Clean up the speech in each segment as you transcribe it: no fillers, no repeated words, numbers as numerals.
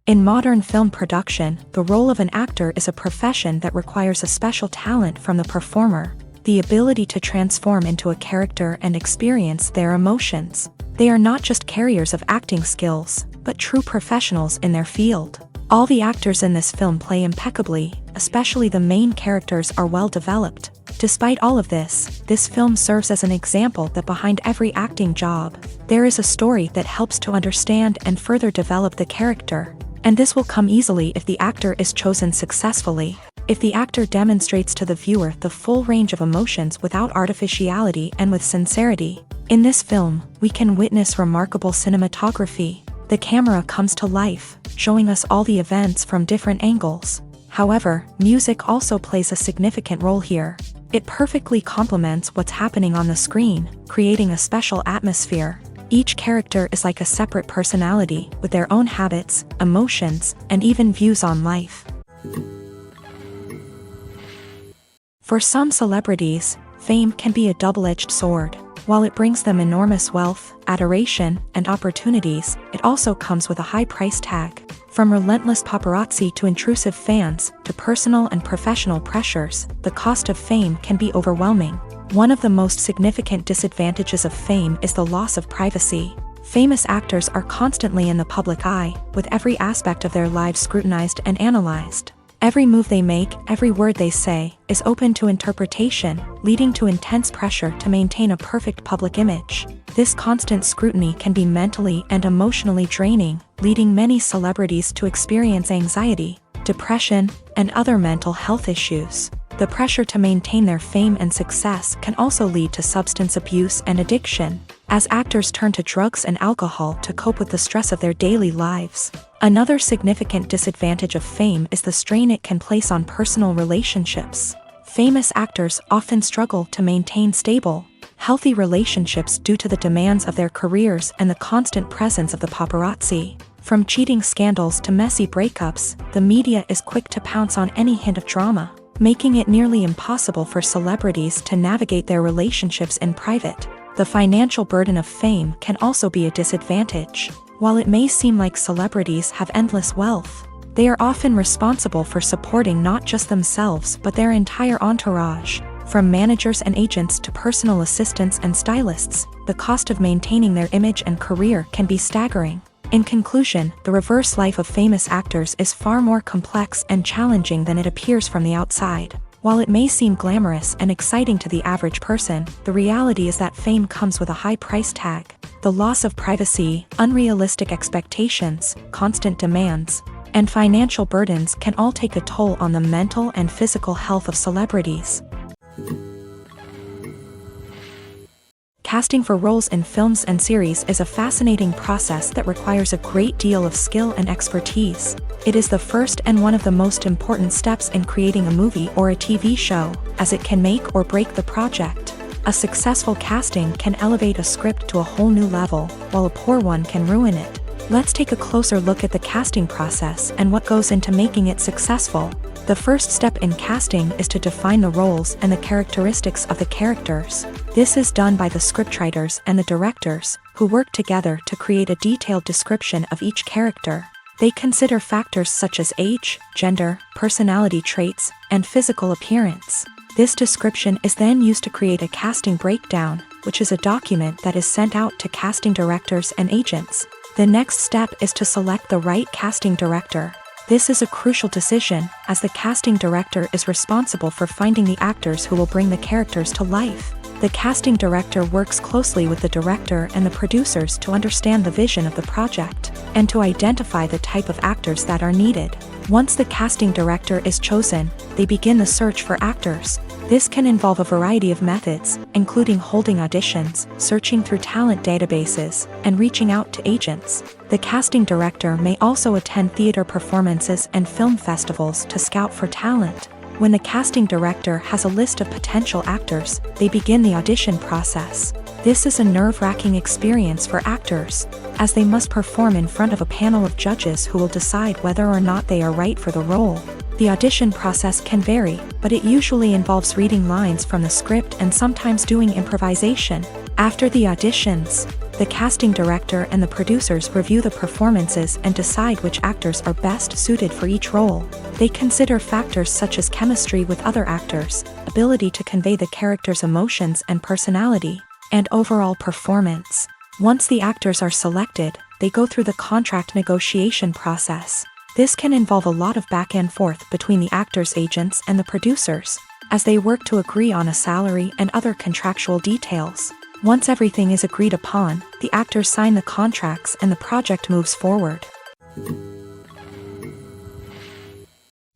In modern film production, the role of an actor is a profession that requires a special talent from the performer, the ability to transform into a character and experience their emotions. They are not just carriers of acting skills, but true professionals in their field. All the actors in this film play impeccably, especially the main characters are well developed. Despite all of this film serves as an example that behind every acting job, there is a story that helps to understand and further develop the character. And this will come easily if the actor is chosen successfully. If the actor demonstrates to the viewer the full range of emotions without artificiality and with sincerity. In this film, we can witness remarkable cinematography. The camera comes to life, showing us all the events from different angles. However, music also plays a significant role here. It perfectly complements what's happening on the screen, creating a special atmosphere. Each character is like a separate personality, with their own habits, emotions, and even views on life. For some celebrities, fame can be a double-edged sword. While it brings them enormous wealth, adoration, and opportunities, it also comes with a high price tag. From relentless paparazzi to intrusive fans, to personal and professional pressures, the cost of fame can be overwhelming. One of the most significant disadvantages of fame is the loss of privacy. Famous actors are constantly in the public eye, with every aspect of their lives scrutinized and analyzed. Every move they make, every word they say, is open to interpretation, leading to intense pressure to maintain a perfect public image. This constant scrutiny can be mentally and emotionally draining, leading many celebrities to experience anxiety, depression, and other mental health issues. The pressure to maintain their fame and success can also lead to substance abuse and addiction, as actors turn to drugs and alcohol to cope with the stress of their daily lives. Another significant disadvantage of fame is the strain it can place on personal relationships. Famous actors often struggle to maintain stable, healthy relationships due to the demands of their careers and the constant presence of the paparazzi. From cheating scandals to messy breakups, the media is quick to pounce on any hint of drama, making it nearly impossible for celebrities to navigate their relationships in private. The financial burden of fame can also be a disadvantage. While it may seem like celebrities have endless wealth, they are often responsible for supporting not just themselves but their entire entourage. From managers and agents to personal assistants and stylists, the cost of maintaining their image and career can be staggering. In conclusion, the reverse life of famous actors is far more complex and challenging than it appears from the outside. While it may seem glamorous and exciting to the average person, the reality is that fame comes with a high price tag. The loss of privacy, unrealistic expectations, constant demands, and financial burdens can all take a toll on the mental and physical health of celebrities. Casting for roles in films and series is a fascinating process that requires a great deal of skill and expertise. It is the first and one of the most important steps in creating a movie or a TV show, as it can make or break the project. A successful casting can elevate a script to a whole new level, while a poor one can ruin it. Let's take a closer look at the casting process and what goes into making it successful. The first step in casting is to define the roles and the characteristics of the characters. This is done by the scriptwriters and the directors, who work together to create a detailed description of each character. They consider factors such as age, gender, personality traits, and physical appearance. This description is then used to create a casting breakdown, which is a document that is sent out to casting directors and agents. The next step is to select the right casting director. This is a crucial decision, as the casting director is responsible for finding the actors who will bring the characters to life. The casting director works closely with the director and the producers to understand the vision of the project, and to identify the type of actors that are needed. Once the casting director is chosen, they begin the search for actors. This can involve a variety of methods, including holding auditions, searching through talent databases, and reaching out to agents. The casting director may also attend theater performances and film festivals to scout for talent. When the casting director has a list of potential actors, they begin the audition process. This is a nerve-wracking experience for actors, as they must perform in front of a panel of judges who will decide whether or not they are right for the role. The audition process can vary, but it usually involves reading lines from the script and sometimes doing improvisation. After the auditions, The casting director and the producers review the performances and decide which actors are best suited for each role. They consider factors such as chemistry with other actors, ability to convey the character's emotions and personality, and overall performance. Once the actors are selected, they go through the contract negotiation process. This can involve a lot of back and forth between the actors' agents and the producers, as they work to agree on a salary and other contractual details. Once everything is agreed upon, the actors sign the contracts and the project moves forward.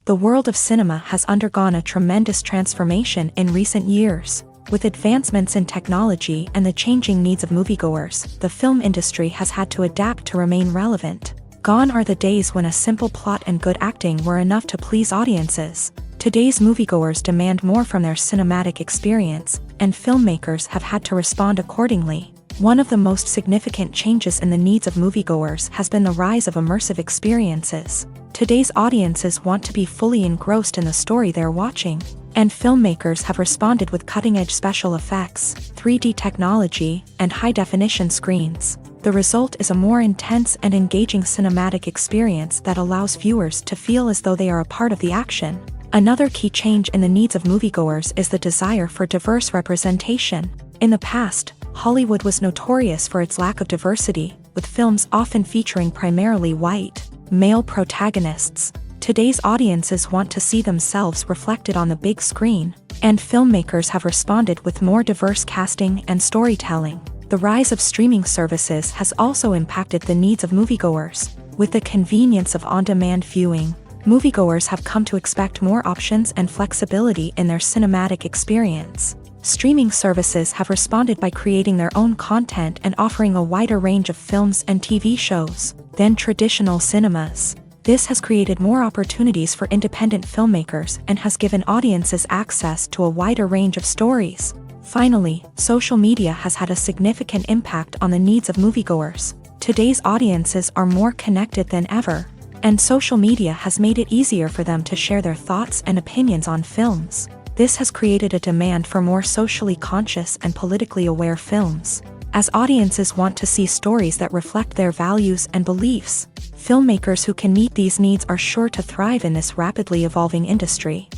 The world of cinema has undergone a tremendous transformation in recent years. With advancements in technology and the changing needs of moviegoers, the film industry has had to adapt to remain relevant. Gone are the days when a simple plot and good acting were enough to please audiences. Today's moviegoers demand more from their cinematic experience, and filmmakers have had to respond accordingly. One of the most significant changes in the needs of moviegoers has been the rise of immersive experiences. Today's audiences want to be fully engrossed in the story they're watching, and filmmakers have responded with cutting-edge special effects, 3D technology, and high-definition screens. The result is a more intense and engaging cinematic experience that allows viewers to feel as though they are a part of the action. Another key change in the needs of moviegoers is the desire for diverse representation. In the past, Hollywood was notorious for its lack of diversity, with films often featuring primarily white, male protagonists. Today's audiences want to see themselves reflected on the big screen, and filmmakers have responded with more diverse casting and storytelling. The rise of streaming services has also impacted the needs of moviegoers. With the convenience of on-demand viewing, moviegoers have come to expect more options and flexibility in their cinematic experience. Streaming services have responded by creating their own content and offering a wider range of films and TV shows than traditional cinemas. This has created more opportunities for independent filmmakers and has given audiences access to a wider range of stories. Finally, social media has had a significant impact on the needs of moviegoers. Today's audiences are more connected than ever, and social media has made it easier for them to share their thoughts and opinions on films. This has created a demand for more socially conscious and politically aware films. As audiences want to see stories that reflect their values and beliefs, filmmakers who can meet these needs are sure to thrive in this rapidly evolving industry.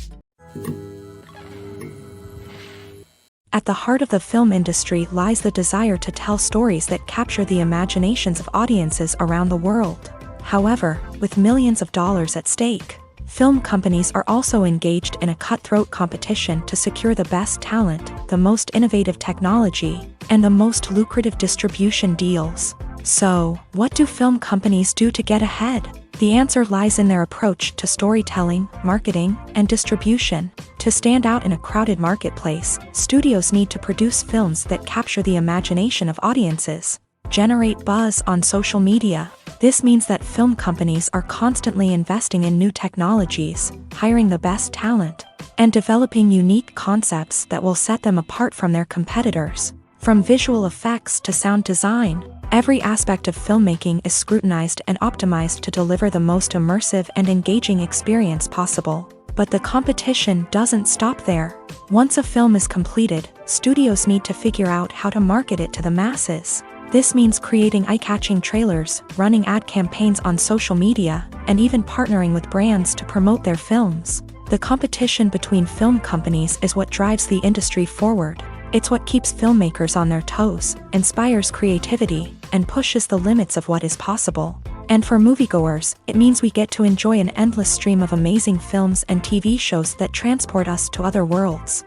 At the heart of the film industry lies the desire to tell stories that capture the imaginations of audiences around the world. However, with millions of dollars at stake, film companies are also engaged in a cutthroat competition to secure the best talent, the most innovative technology, and the most lucrative distribution deals. So, what do film companies do to get ahead? The answer lies in their approach to storytelling, marketing, and distribution. To stand out in a crowded marketplace, studios need to produce films that capture the imagination of audiences, generate buzz on social media. This means that film companies are constantly investing in new technologies, hiring the best talent, and developing unique concepts that will set them apart from their competitors. From visual effects to sound design, every aspect of filmmaking is scrutinized and optimized to deliver the most immersive and engaging experience possible. But the competition doesn't stop there. Once a film is completed, studios need to figure out how to market it to the masses. This means creating eye-catching trailers, running ad campaigns on social media, and even partnering with brands to promote their films. The competition between film companies is what drives the industry forward. It's what keeps filmmakers on their toes, inspires creativity, and pushes the limits of what is possible. And for moviegoers, it means we get to enjoy an endless stream of amazing films and TV shows that transport us to other worlds.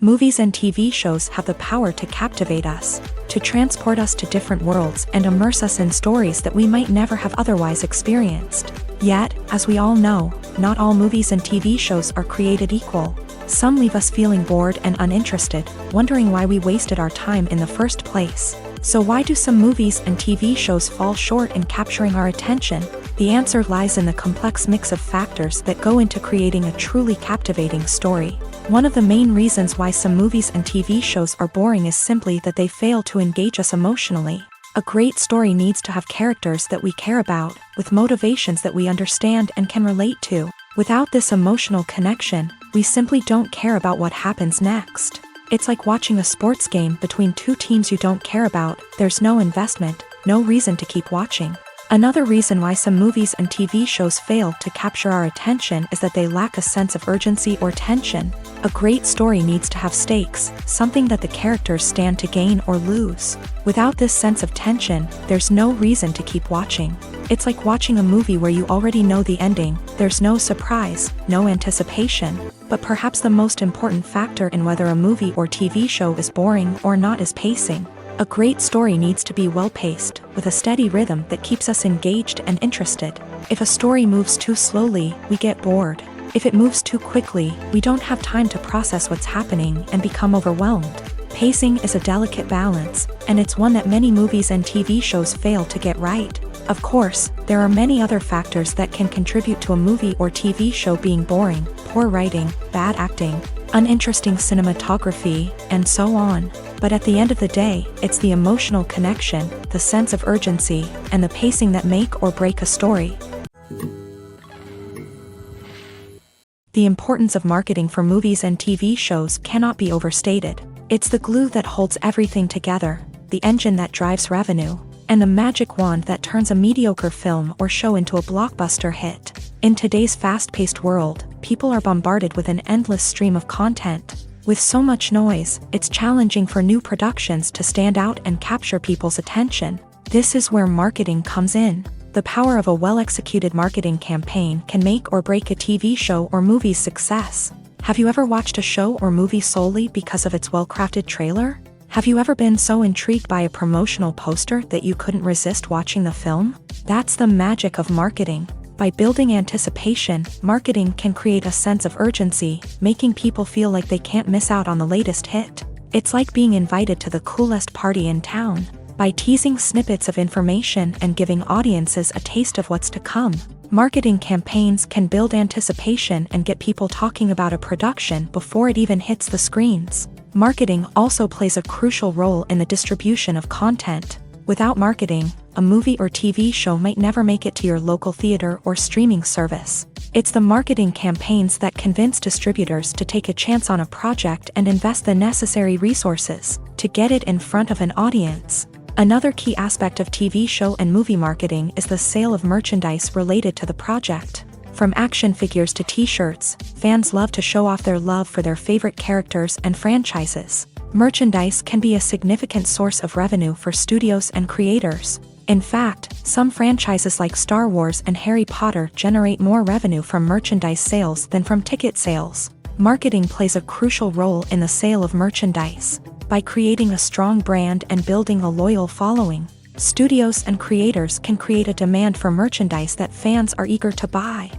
Movies and TV shows have the power to captivate us, to transport us to different worlds and immerse us in stories that we might never have otherwise experienced. Yet, as we all know, not all movies and TV shows are created equal. Some leave us feeling bored and uninterested, wondering why we wasted our time in the first place. So why do some movies and TV shows fall short in capturing our attention? The answer lies in the complex mix of factors that go into creating a truly captivating story. One of the main reasons why some movies and TV shows are boring is simply that they fail to engage us emotionally. A great story needs to have characters that we care about, with motivations that we understand and can relate to. Without this emotional connection, we simply don't care about what happens next. It's like watching a sports game between two teams you don't care about. There's no investment, no reason to keep watching. Another reason why some movies and TV shows fail to capture our attention is that they lack a sense of urgency or tension. A great story needs to have stakes, something that the characters stand to gain or lose. Without this sense of tension, there's no reason to keep watching. It's like watching a movie where you already know the ending. There's no surprise, no anticipation. But perhaps the most important factor in whether a movie or TV show is boring or not is pacing. A great story needs to be well-paced, with a steady rhythm that keeps us engaged and interested. If a story moves too slowly, we get bored. If it moves too quickly, we don't have time to process what's happening and become overwhelmed. Pacing is a delicate balance, and it's one that many movies and TV shows fail to get right. Of course, there are many other factors that can contribute to a movie or TV show being boring: poor writing, bad acting, uninteresting cinematography, and so on. But at the end of the day, it's the emotional connection, the sense of urgency, and the pacing that make or break a story. The importance of marketing for movies and TV shows cannot be overstated. It's the glue that holds everything together, the engine that drives revenue, and the magic wand that turns a mediocre film or show into a blockbuster hit. In today's fast-paced world, people are bombarded with an endless stream of content. With so much noise, it's challenging for new productions to stand out and capture people's attention. This is where marketing comes in. The power of a well-executed marketing campaign can make or break a TV show or movie's success. Have you ever watched a show or movie solely because of its well-crafted trailer? Have you ever been so intrigued by a promotional poster that you couldn't resist watching the film? That's the magic of marketing. By building anticipation, marketing can create a sense of urgency, making people feel like they can't miss out on the latest hit. It's like being invited to the coolest party in town. By teasing snippets of information and giving audiences a taste of what's to come, marketing campaigns can build anticipation and get people talking about a production before it even hits the screens. Marketing also plays a crucial role in the distribution of content. Without marketing, a movie or TV show might never make it to your local theater or streaming service. It's the marketing campaigns that convince distributors to take a chance on a project and invest the necessary resources to get it in front of an audience. Another key aspect of TV show and movie marketing is the sale of merchandise related to the project. From action figures to t-shirts, fans love to show off their love for their favorite characters and franchises. Merchandise can be a significant source of revenue for studios and creators. In fact, some franchises like Star Wars and Harry Potter generate more revenue from merchandise sales than from ticket sales. Marketing plays a crucial role in the sale of merchandise. By creating a strong brand and building a loyal following, studios and creators can create a demand for merchandise that fans are eager to buy.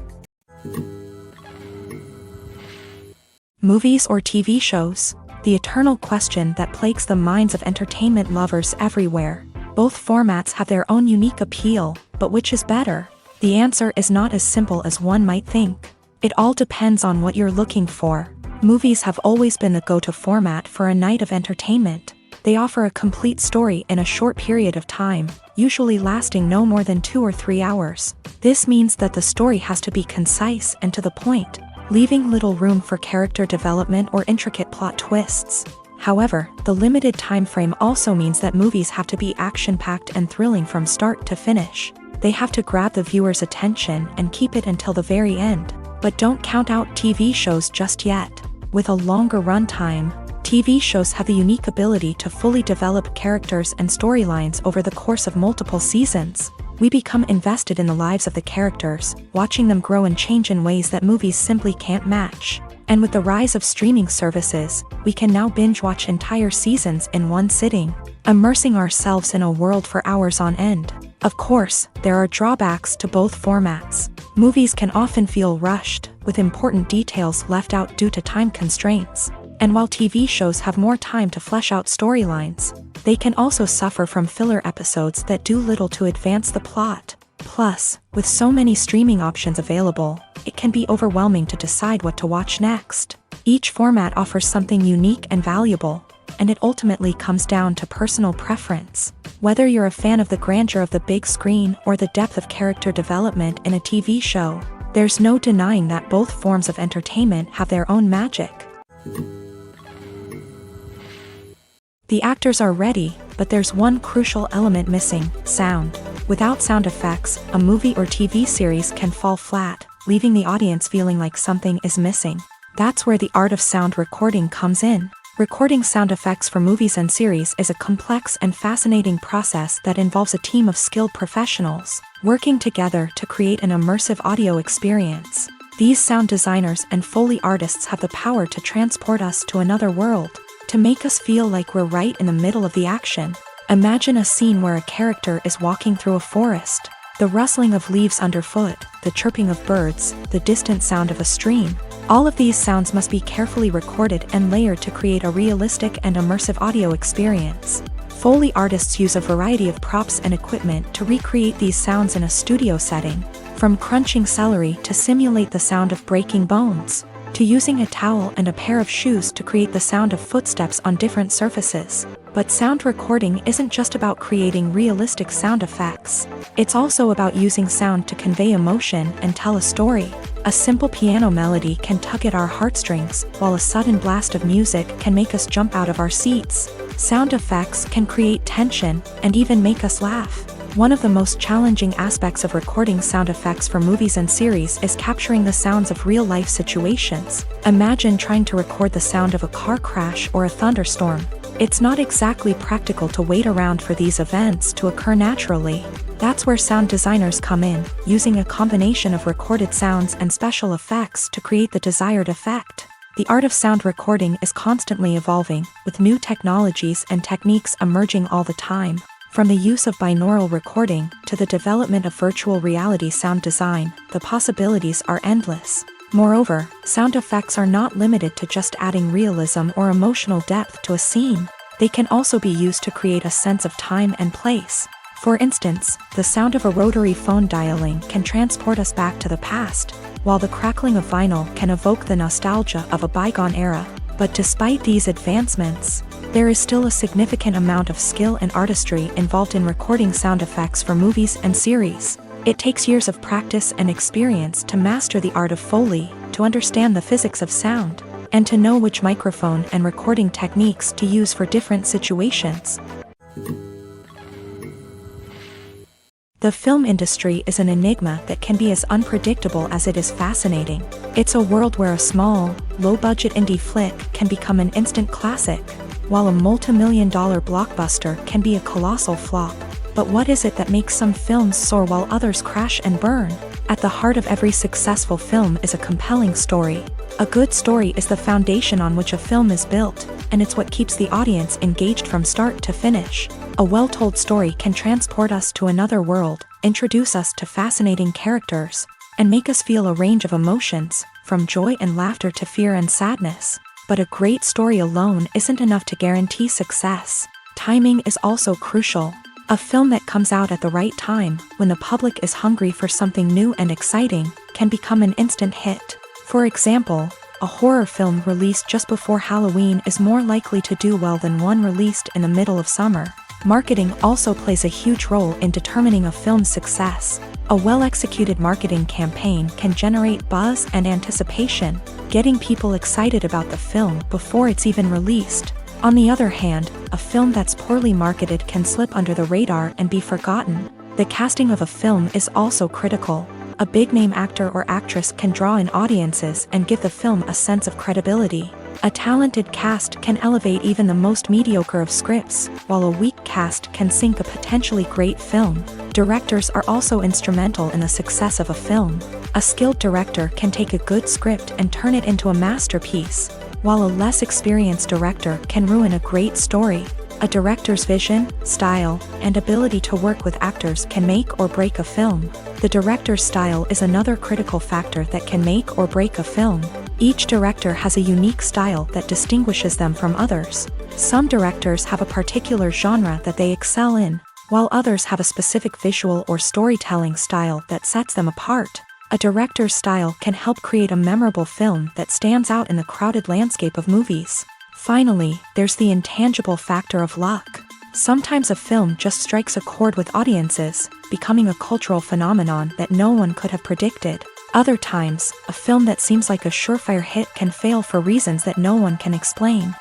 Movies or TV shows? The eternal question that plagues the minds of entertainment lovers everywhere. Both formats have their own unique appeal, but which is better? The answer is not as simple as one might think. It all depends on what you're looking for. Movies have always been the go-to format for a night of entertainment. They offer a complete story in a short period of time, usually lasting no more than 2 or 3 hours. This means that the story has to be concise and to the point, leaving little room for character development or intricate plot twists. However, the limited time frame also means that movies have to be action-packed and thrilling from start to finish. They have to grab the viewer's attention and keep it until the very end. But don't count out TV shows just yet. With a longer runtime, TV shows have the unique ability to fully develop characters and storylines over the course of multiple seasons. We become invested in the lives of the characters, watching them grow and change in ways that movies simply can't match. And with the rise of streaming services, we can now binge-watch entire seasons in one sitting, immersing ourselves in a world for hours on end. Of course, there are drawbacks to both formats. Movies can often feel rushed, with important details left out due to time constraints. And while TV shows have more time to flesh out storylines, they can also suffer from filler episodes that do little to advance the plot. Plus, with so many streaming options available, it can be overwhelming to decide what to watch next. Each format offers something unique and valuable, and it ultimately comes down to personal preference. Whether you're a fan of the grandeur of the big screen or the depth of character development in a TV show, there's no denying that both forms of entertainment have their own magic. The actors are ready, but there's one crucial element missing: sound. Without sound effects, a movie or TV series can fall flat, leaving the audience feeling like something is missing. That's where the art of sound recording comes in. Recording sound effects for movies and series is a complex and fascinating process that involves a team of skilled professionals working together to create an immersive audio experience. These sound designers and Foley artists have the power to transport us to another world, to make us feel like we're right in the middle of the action. Imagine a scene where a character is walking through a forest. The rustling of leaves underfoot, the chirping of birds, the distant sound of a stream. All of these sounds must be carefully recorded and layered to create a realistic and immersive audio experience. Foley artists use a variety of props and equipment to recreate these sounds in a studio setting, from crunching celery to simulate the sound of breaking bones, to using a towel and a pair of shoes to create the sound of footsteps on different surfaces. But sound recording isn't just about creating realistic sound effects. It's also about using sound to convey emotion and tell a story. A simple piano melody can tug at our heartstrings, while a sudden blast of music can make us jump out of our seats. Sound effects can create tension and even make us laugh. One of the most challenging aspects of recording sound effects for movies and series is capturing the sounds of real-life situations. Imagine trying to record the sound of a car crash or a thunderstorm. It's not exactly practical to wait around for these events to occur naturally. That's where sound designers come in, using a combination of recorded sounds and special effects to create the desired effect. The art of sound recording is constantly evolving, with new technologies and techniques emerging all the time. From the use of binaural recording to the development of virtual reality sound design, the possibilities are endless. Moreover, sound effects are not limited to just adding realism or emotional depth to a scene. They can also be used to create a sense of time and place. For instance, the sound of a rotary phone dialing can transport us back to the past, while the crackling of vinyl can evoke the nostalgia of a bygone era. But despite these advancements, there is still a significant amount of skill and artistry involved in recording sound effects for movies and series. It takes years of practice and experience to master the art of Foley, to understand the physics of sound, and to know which microphone and recording techniques to use for different situations. The film industry is an enigma that can be as unpredictable as it is fascinating. It's a world where a small, low-budget indie flick can become an instant classic, while a multi-million-dollar blockbuster can be a colossal flop. But what is it that makes some films soar while others crash and burn? At the heart of every successful film is a compelling story. A good story is the foundation on which a film is built, and it's what keeps the audience engaged from start to finish. A well-told story can transport us to another world, introduce us to fascinating characters, and make us feel a range of emotions, from joy and laughter to fear and sadness. But a great story alone isn't enough to guarantee success. Timing is also crucial. A film that comes out at the right time, when the public is hungry for something new and exciting, can become an instant hit. For example, a horror film released just before Halloween is more likely to do well than one released in the middle of summer. Marketing also plays a huge role in determining a film's success. A well-executed marketing campaign can generate buzz and anticipation, getting people excited about the film before it's even released. On the other hand, a film that's poorly marketed can slip under the radar and be forgotten. The casting of a film is also critical. A big-name actor or actress can draw in audiences and give the film a sense of credibility. A talented cast can elevate even the most mediocre of scripts, while a weak cast can sink a potentially great film. Directors are also instrumental in the success of a film. A skilled director can take a good script and turn it into a masterpiece, while a less experienced director can ruin a great story. A director's vision, style, and ability to work with actors can make or break a film. The director's style is another critical factor that can make or break a film. Each director has a unique style that distinguishes them from others. Some directors have a particular genre that they excel in, while others have a specific visual or storytelling style that sets them apart. A director's style can help create a memorable film that stands out in the crowded landscape of movies. Finally, there's the intangible factor of luck. Sometimes a film just strikes a chord with audiences, becoming a cultural phenomenon that no one could have predicted. Other times, a film that seems like a surefire hit can fail for reasons that no one can explain.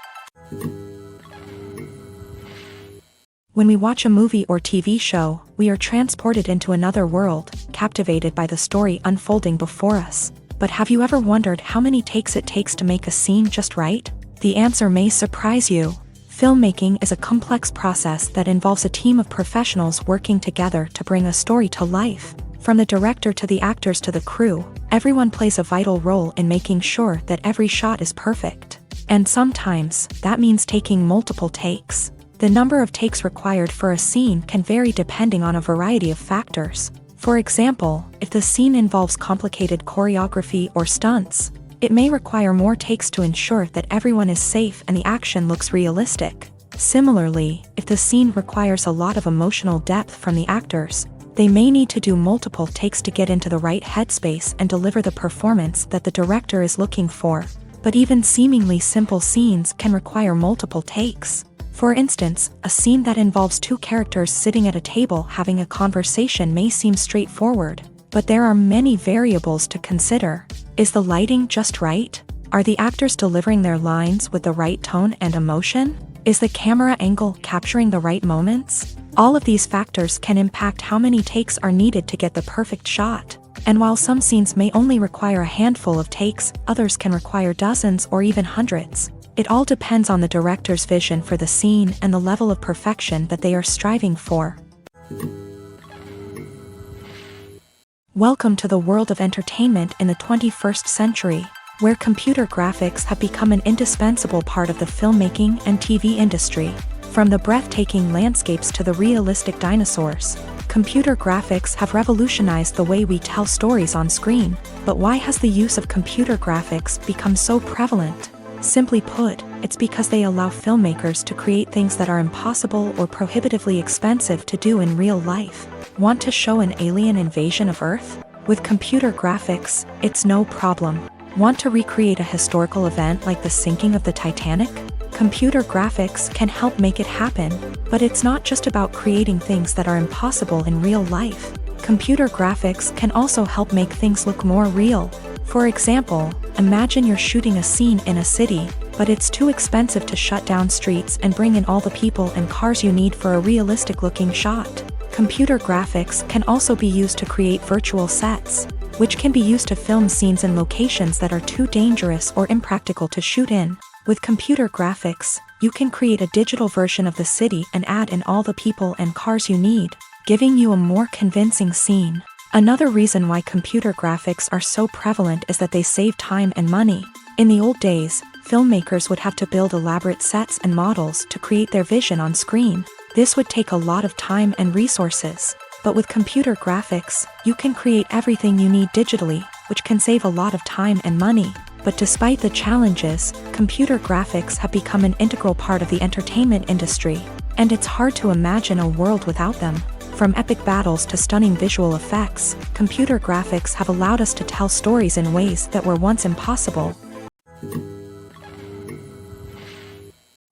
When we watch a movie or TV show, we are transported into another world, captivated by the story unfolding before us. But have you ever wondered how many takes it takes to make a scene just right? The answer may surprise you. Filmmaking is a complex process that involves a team of professionals working together to bring a story to life. From the director to the actors to the crew, everyone plays a vital role in making sure that every shot is perfect. And sometimes, that means taking multiple takes. The number of takes required for a scene can vary depending on a variety of factors. For example, if the scene involves complicated choreography or stunts, it may require more takes to ensure that everyone is safe and the action looks realistic. Similarly, if the scene requires a lot of emotional depth from the actors, they may need to do multiple takes to get into the right headspace and deliver the performance that the director is looking for. But even seemingly simple scenes can require multiple takes. For instance, a scene that involves two characters sitting at a table having a conversation may seem straightforward, but there are many variables to consider. Is the lighting just right? Are the actors delivering their lines with the right tone and emotion? Is the camera angle capturing the right moments? All of these factors can impact how many takes are needed to get the perfect shot. And while some scenes may only require a handful of takes, others can require dozens or even hundreds. It all depends on the director's vision for the scene and the level of perfection that they are striving for. Welcome to the world of entertainment in the 21st century, where computer graphics have become an indispensable part of the filmmaking and TV industry. From the breathtaking landscapes to the realistic dinosaurs, computer graphics have revolutionized the way we tell stories on screen. But why has the use of computer graphics become so prevalent? Simply put, it's because they allow filmmakers to create things that are impossible or prohibitively expensive to do in real life. Want to show an alien invasion of Earth? With computer graphics, it's no problem. Want to recreate a historical event like the sinking of the Titanic? Computer graphics can help make it happen, but it's not just about creating things that are impossible in real life. Computer graphics can also help make things look more real. For example, imagine you're shooting a scene in a city, but it's too expensive to shut down streets and bring in all the people and cars you need for a realistic-looking shot. Computer graphics can also be used to create virtual sets, which can be used to film scenes in locations that are too dangerous or impractical to shoot in. With computer graphics, you can create a digital version of the city and add in all the people and cars you need, giving you a more convincing scene. Another reason why computer graphics are so prevalent is that they save time and money. In the old days, filmmakers would have to build elaborate sets and models to create their vision on screen. This would take a lot of time and resources. But with computer graphics, you can create everything you need digitally, which can save a lot of time and money. But despite the challenges, computer graphics have become an integral part of the entertainment industry, and it's hard to imagine a world without them. From epic battles to stunning visual effects, computer graphics have allowed us to tell stories in ways that were once impossible.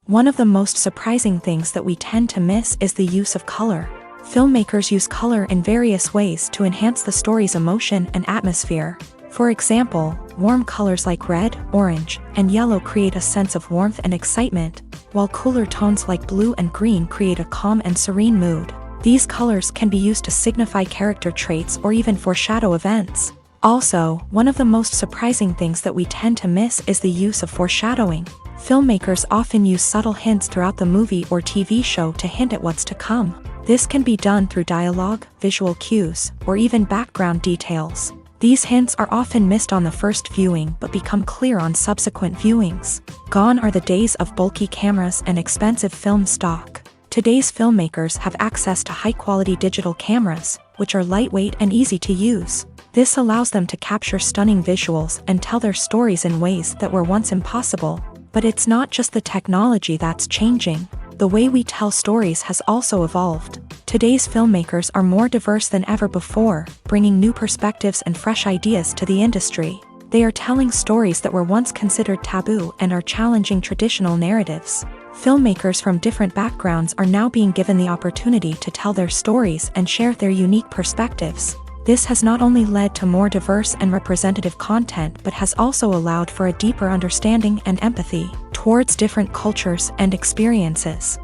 One of the most surprising things that we tend to miss is the use of color. Filmmakers use color in various ways to enhance the story's emotion and atmosphere. For example, warm colors like red, orange, and yellow create a sense of warmth and excitement, while cooler tones like blue and green create a calm and serene mood. These colors can be used to signify character traits or even foreshadow events. Also, one of the most surprising things that we tend to miss is the use of foreshadowing. Filmmakers often use subtle hints throughout the movie or TV show to hint at what's to come. This can be done through dialogue, visual cues, or even background details. These hints are often missed on the first viewing but become clear on subsequent viewings. Gone are the days of bulky cameras and expensive film stock. Today's filmmakers have access to high-quality digital cameras, which are lightweight and easy to use. This allows them to capture stunning visuals and tell their stories in ways that were once impossible. But it's not just the technology that's changing. The way we tell stories has also evolved. Today's filmmakers are more diverse than ever before, bringing new perspectives and fresh ideas to the industry. They are telling stories that were once considered taboo and are challenging traditional narratives. Filmmakers from different backgrounds are now being given the opportunity to tell their stories and share their unique perspectives. This has not only led to more diverse and representative content but has also allowed for a deeper understanding and empathy towards different cultures and experiences.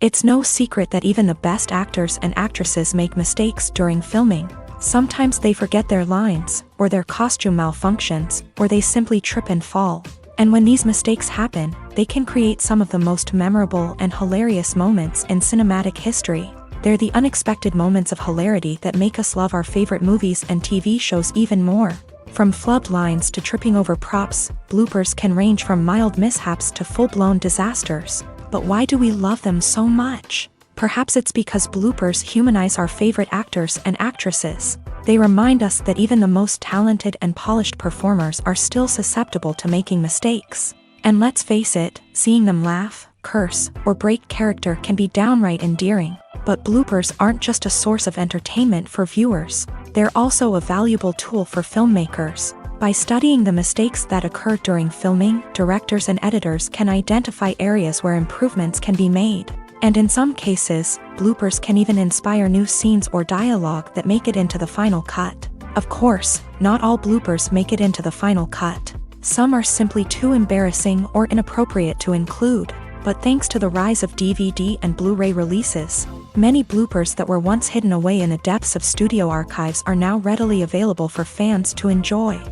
It's no secret that even the best actors and actresses make mistakes during filming. Sometimes they forget their lines, or their costume malfunctions, or they simply trip and fall. And when these mistakes happen, they can create some of the most memorable and hilarious moments in cinematic history. They're the unexpected moments of hilarity that make us love our favorite movies and TV shows even more. From flubbed lines to tripping over props, bloopers can range from mild mishaps to full-blown disasters. But why do we love them so much? Perhaps it's because bloopers humanize our favorite actors and actresses. They remind us that even the most talented and polished performers are still susceptible to making mistakes. And let's face it, seeing them laugh, curse, or break character can be downright endearing. But bloopers aren't just a source of entertainment for viewers. They're also a valuable tool for filmmakers. By studying the mistakes that occur during filming, directors and editors can identify areas where improvements can be made. And in some cases, bloopers can even inspire new scenes or dialogue that make it into the final cut. Of course, not all bloopers make it into the final cut. Some are simply too embarrassing or inappropriate to include. But thanks to the rise of DVD and Blu-ray releases, many bloopers that were once hidden away in the depths of studio archives are now readily available for fans to enjoy.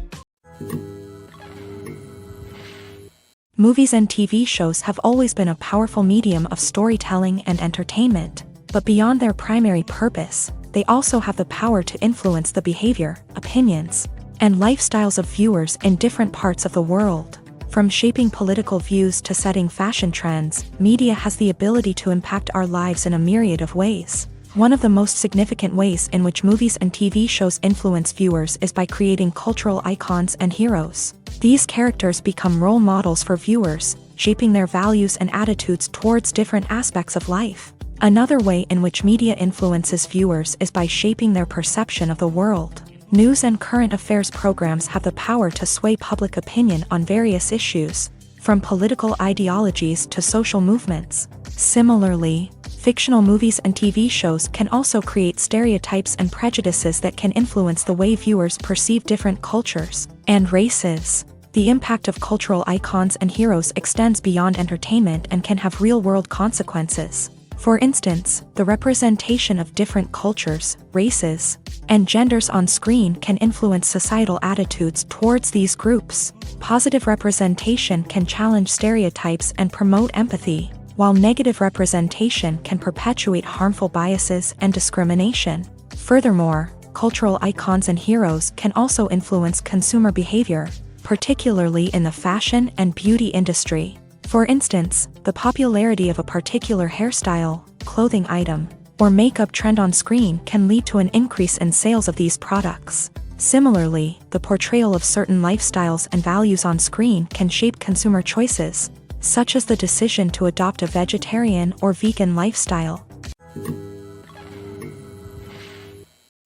Movies and TV shows have always been a powerful medium of storytelling and entertainment, but beyond their primary purpose, they also have the power to influence the behavior, opinions, and lifestyles of viewers in different parts of the world. From shaping political views to setting fashion trends, media has the ability to impact our lives in a myriad of ways. One of the most significant ways in which movies and TV shows influence viewers is by creating cultural icons and heroes. These characters become role models for viewers, shaping their values and attitudes towards different aspects of life. Another way in which media influences viewers is by shaping their perception of the world. News and current affairs programs have the power to sway public opinion on various issues, from political ideologies to social movements. Similarly, fictional movies and TV shows can also create stereotypes and prejudices that can influence the way viewers perceive different cultures and races. The impact of cultural icons and heroes extends beyond entertainment and can have real-world consequences. For instance, the representation of different cultures, races, and genders on screen can influence societal attitudes towards these groups. Positive representation can challenge stereotypes and promote empathy, while negative representation can perpetuate harmful biases and discrimination. Furthermore, cultural icons and heroes can also influence consumer behavior, particularly in the fashion and beauty industry. For instance, the popularity of a particular hairstyle, clothing item, or makeup trend on screen can lead to an increase in sales of these products. Similarly, the portrayal of certain lifestyles and values on screen can shape consumer choices, such as the decision to adopt a vegetarian or vegan lifestyle.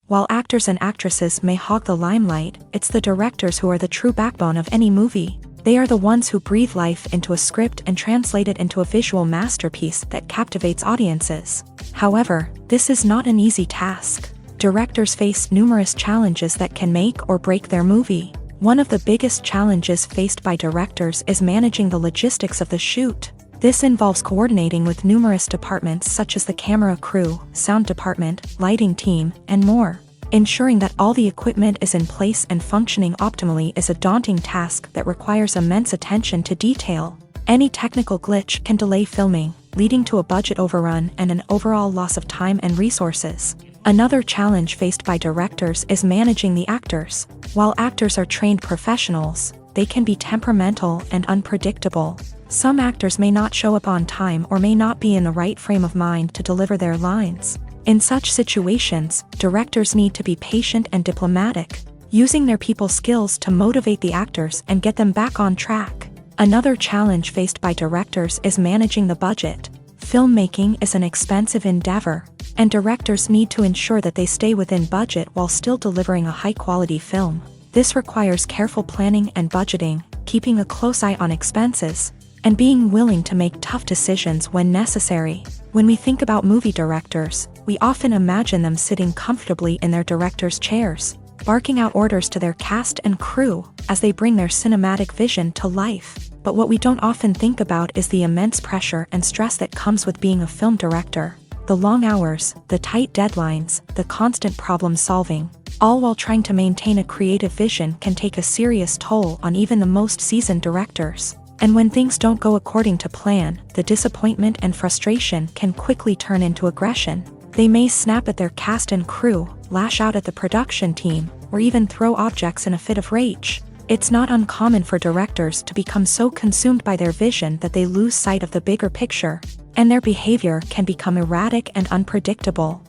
While actors and actresses may hog the limelight, it's the directors who are the true backbone of any movie. They are the ones who breathe life into a script and translate it into a visual masterpiece that captivates audiences. However, this is not an easy task. Directors face numerous challenges that can make or break their movie. One of the biggest challenges faced by directors is managing the logistics of the shoot. This involves coordinating with numerous departments such as the camera crew, sound department, lighting team, and more. Ensuring that all the equipment is in place and functioning optimally is a daunting task that requires immense attention to detail. Any technical glitch can delay filming, leading to a budget overrun and an overall loss of time and resources. Another challenge faced by directors is managing the actors. While actors are trained professionals, they can be temperamental and unpredictable. Some actors may not show up on time or may not be in the right frame of mind to deliver their lines. In such situations, directors need to be patient and diplomatic, using their people skills to motivate the actors and get them back on track. Another challenge faced by directors is managing the budget. Filmmaking is an expensive endeavor, and directors need to ensure that they stay within budget while still delivering a high-quality film. This requires careful planning and budgeting, keeping a close eye on expenses, and being willing to make tough decisions when necessary. When we think about movie directors, we often imagine them sitting comfortably in their director's chairs. barking out orders to their cast and crew as they bring their cinematic vision to life. But what we don't often think about is the immense pressure and stress that comes with being a film director. The long hours, the tight deadlines, the constant problem solving, all while trying to maintain a creative vision can take a serious toll on even the most seasoned directors. And when things don't go according to plan, the disappointment and frustration can quickly turn into aggression. They may snap at their cast and crew, lash out at the production team, or even throw objects in a fit of rage. It's not uncommon for directors to become so consumed by their vision that they lose sight of the bigger picture, and their behavior can become erratic and unpredictable.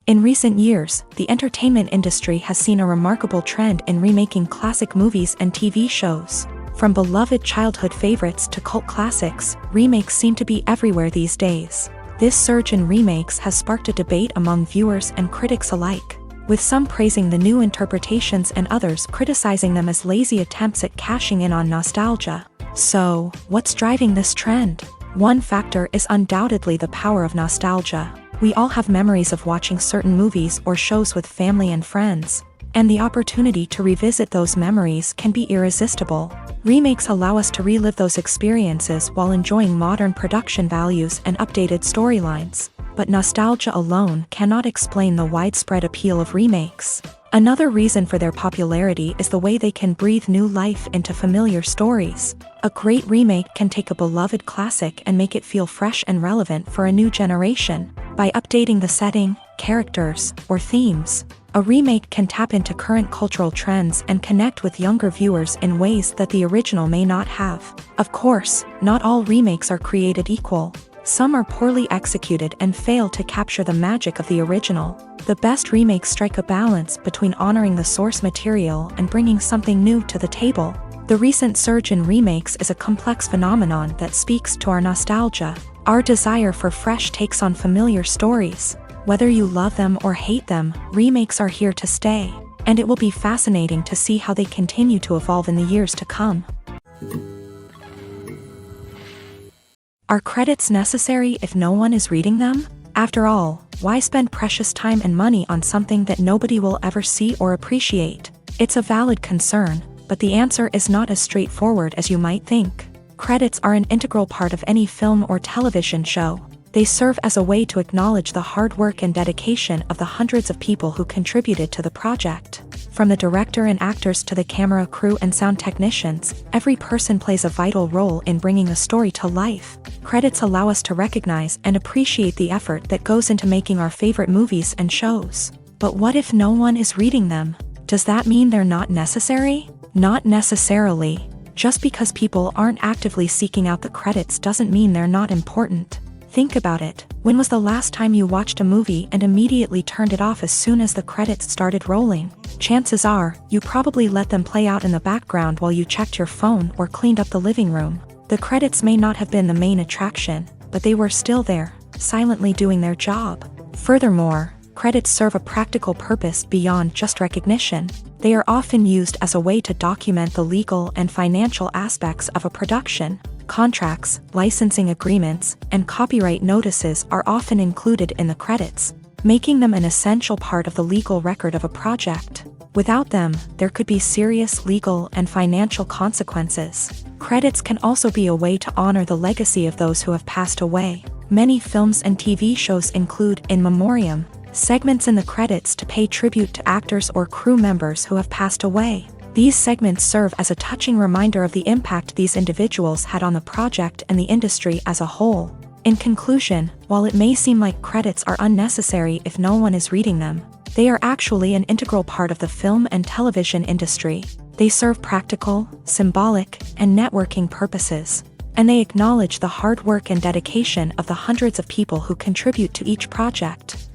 In recent years, the entertainment industry has seen a remarkable trend in remaking classic movies and TV shows. From beloved childhood favorites to cult classics, remakes seem to be everywhere these days. This surge in remakes has sparked a debate among viewers and critics alike, with some praising the new interpretations and others criticizing them as lazy attempts at cashing in on nostalgia. So, what's driving this trend? One factor is undoubtedly the power of nostalgia. We all have memories of watching certain movies or shows with family and friends, and the opportunity to revisit those memories can be irresistible. Remakes allow us to relive those experiences while enjoying modern production values and updated storylines. But nostalgia alone cannot explain the widespread appeal of remakes. Another reason for their popularity is the way they can breathe new life into familiar stories. A great remake can take a beloved classic and make it feel fresh and relevant for a new generation. By updating the setting, characters, or themes, a remake can tap into current cultural trends and connect with younger viewers in ways that the original may not have. Of course, not all remakes are created equal. Some are poorly executed and fail to capture the magic of the original. The best remakes strike a balance between honoring the source material and bringing something new to the table. The recent surge in remakes is a complex phenomenon that speaks to our nostalgia, our desire for fresh takes on familiar stories. Whether you love them or hate them, remakes are here to stay, and it will be fascinating to see how they continue to evolve in the years to come. Are credits necessary if no one is reading them? After all, why spend precious time and money on something that nobody will ever see or appreciate? It's a valid concern, but the answer is not as straightforward as you might think. Credits are an integral part of any film or television show. They serve as a way to acknowledge the hard work and dedication of the hundreds of people who contributed to the project. From the director and actors to the camera crew and sound technicians, every person plays a vital role in bringing a story to life. Credits allow us to recognize and appreciate the effort that goes into making our favorite movies and shows. But what if no one is reading them? Does that mean they're not necessary? Not necessarily. Just because people aren't actively seeking out the credits doesn't mean they're not important. Think about it. When was the last time you watched a movie and immediately turned it off as soon as the credits started rolling? Chances are, you probably let them play out in the background while you checked your phone or cleaned up the living room. The credits may not have been the main attraction, but they were still there, silently doing their job. Furthermore, credits serve a practical purpose beyond just recognition. They are often used as a way to document the legal and financial aspects of a production. Contracts, licensing agreements, and copyright notices are often included in the credits, making them an essential part of the legal record of a project. Without them, there could be serious legal and financial consequences. Credits can also be a way to honor the legacy of those who have passed away. Many films and TV shows include in memoriam segments in the credits to pay tribute to actors or crew members who have passed away. These segments serve as a touching reminder of the impact these individuals had on the project and the industry as a whole. In conclusion, while it may seem like credits are unnecessary if no one is reading them, they are actually an integral part of the film and television industry. They serve practical, symbolic, and networking purposes, and they acknowledge the hard work and dedication of the hundreds of people who contribute to each project.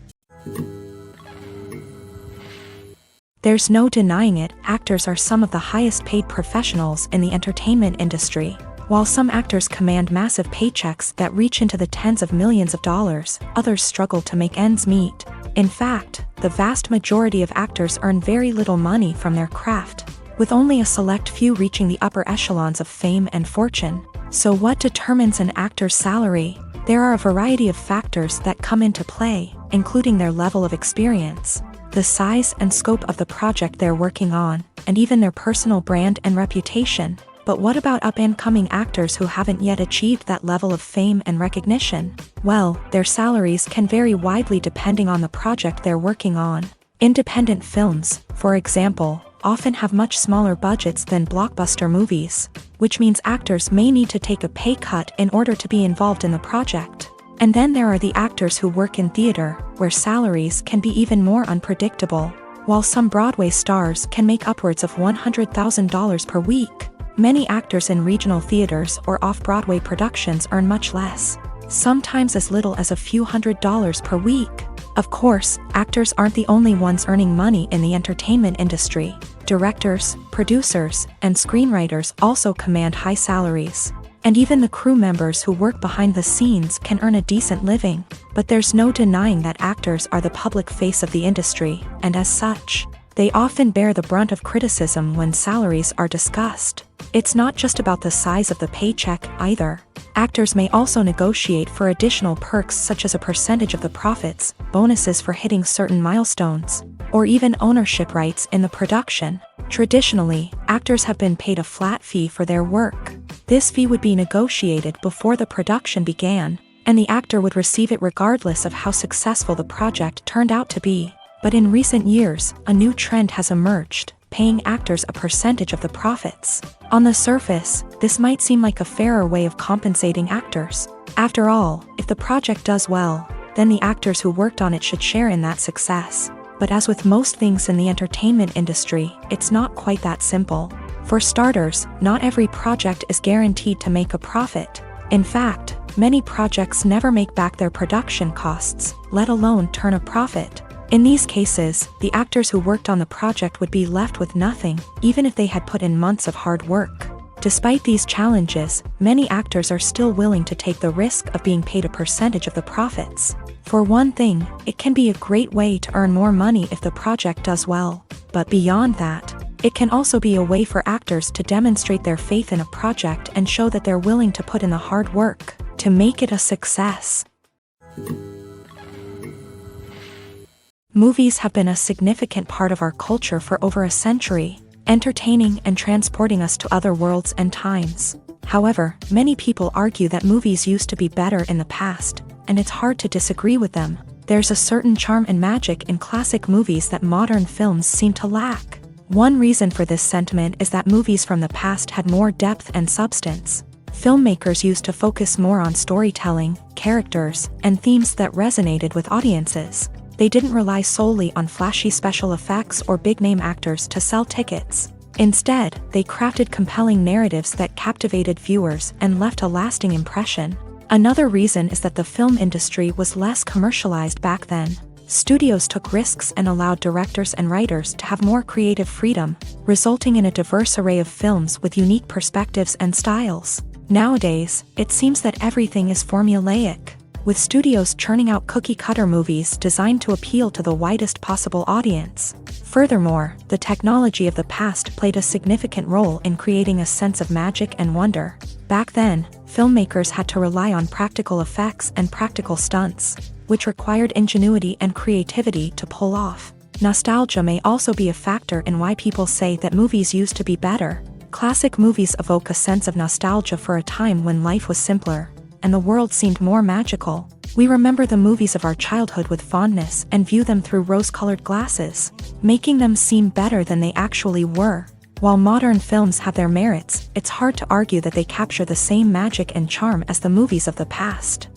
There's no denying it, actors are some of the highest paid professionals in the entertainment industry. While some actors command massive paychecks that reach into the tens of millions of dollars, others struggle to make ends meet. In fact, the vast majority of actors earn very little money from their craft, with only a select few reaching the upper echelons of fame and fortune. So what determines an actor's salary? There are a variety of factors that come into play, including their level of experience, the size and scope of the project they're working on, and even their personal brand and reputation. But what about up-and-coming actors who haven't yet achieved that level of fame and recognition? Well, their salaries can vary widely depending on the project they're working on. Independent films, for example, often have much smaller budgets than blockbuster movies, which means actors may need to take a pay cut in order to be involved in the project. And then there are the actors who work in theater, where salaries can be even more unpredictable. While some Broadway stars can make upwards of $100,000 per week, many actors in regional theaters or off-Broadway productions earn much less, sometimes as little as a few $100s per week. Of course, actors aren't the only ones earning money in the entertainment industry. Directors, producers, and screenwriters also command high salaries. And even the crew members who work behind the scenes can earn a decent living. But there's no denying that actors are the public face of the industry, and as such, they often bear the brunt of criticism when salaries are discussed. It's not just about the size of the paycheck, either. Actors may also negotiate for additional perks such as a percentage of the profits, bonuses for hitting certain milestones, or even ownership rights in the production. Traditionally, actors have been paid a flat fee for their work. This fee would be negotiated before the production began, and the actor would receive it regardless of how successful the project turned out to be. But in recent years, a new trend has emerged, paying actors a percentage of the profits. On the surface, this might seem like a fairer way of compensating actors. After all, if the project does well, then the actors who worked on it should share in that success. But as with most things in the entertainment industry, it's not quite that simple. For starters, not every project is guaranteed to make a profit. In fact, many projects never make back their production costs, let alone turn a profit. In these cases, the actors who worked on the project would be left with nothing, even if they had put in months of hard work. Despite these challenges, many actors are still willing to take the risk of being paid a percentage of the profits. For one thing, it can be a great way to earn more money if the project does well. But beyond that, it can also be a way for actors to demonstrate their faith in a project and show that they're willing to put in the hard work to make it a success. Movies have been a significant part of our culture for over a century, entertaining and transporting us to other worlds and times. However, many people argue that movies used to be better in the past, and it's hard to disagree with them. There's a certain charm and magic in classic movies that modern films seem to lack. One reason for this sentiment is that movies from the past had more depth and substance. Filmmakers used to focus more on storytelling, characters, and themes that resonated with audiences. They didn't rely solely on flashy special effects or big-name actors to sell tickets. Instead, they crafted compelling narratives that captivated viewers and left a lasting impression. Another reason is that the film industry was less commercialized back then. Studios took risks and allowed directors and writers to have more creative freedom, resulting in a diverse array of films with unique perspectives and styles. Nowadays, it seems that everything is formulaic, with studios churning out cookie-cutter movies designed to appeal to the widest possible audience. Furthermore, the technology of the past played a significant role in creating a sense of magic and wonder. Back then, filmmakers had to rely on practical effects and practical stunts, which required ingenuity and creativity to pull off. Nostalgia may also be a factor in why people say that movies used to be better. Classic movies evoke a sense of nostalgia for a time when life was simpler, and the world seemed more magical. We remember the movies of our childhood with fondness and view them through rose-colored glasses, making them seem better than they actually were. While modern films have their merits, it's hard to argue that they capture the same magic and charm as the movies of the past.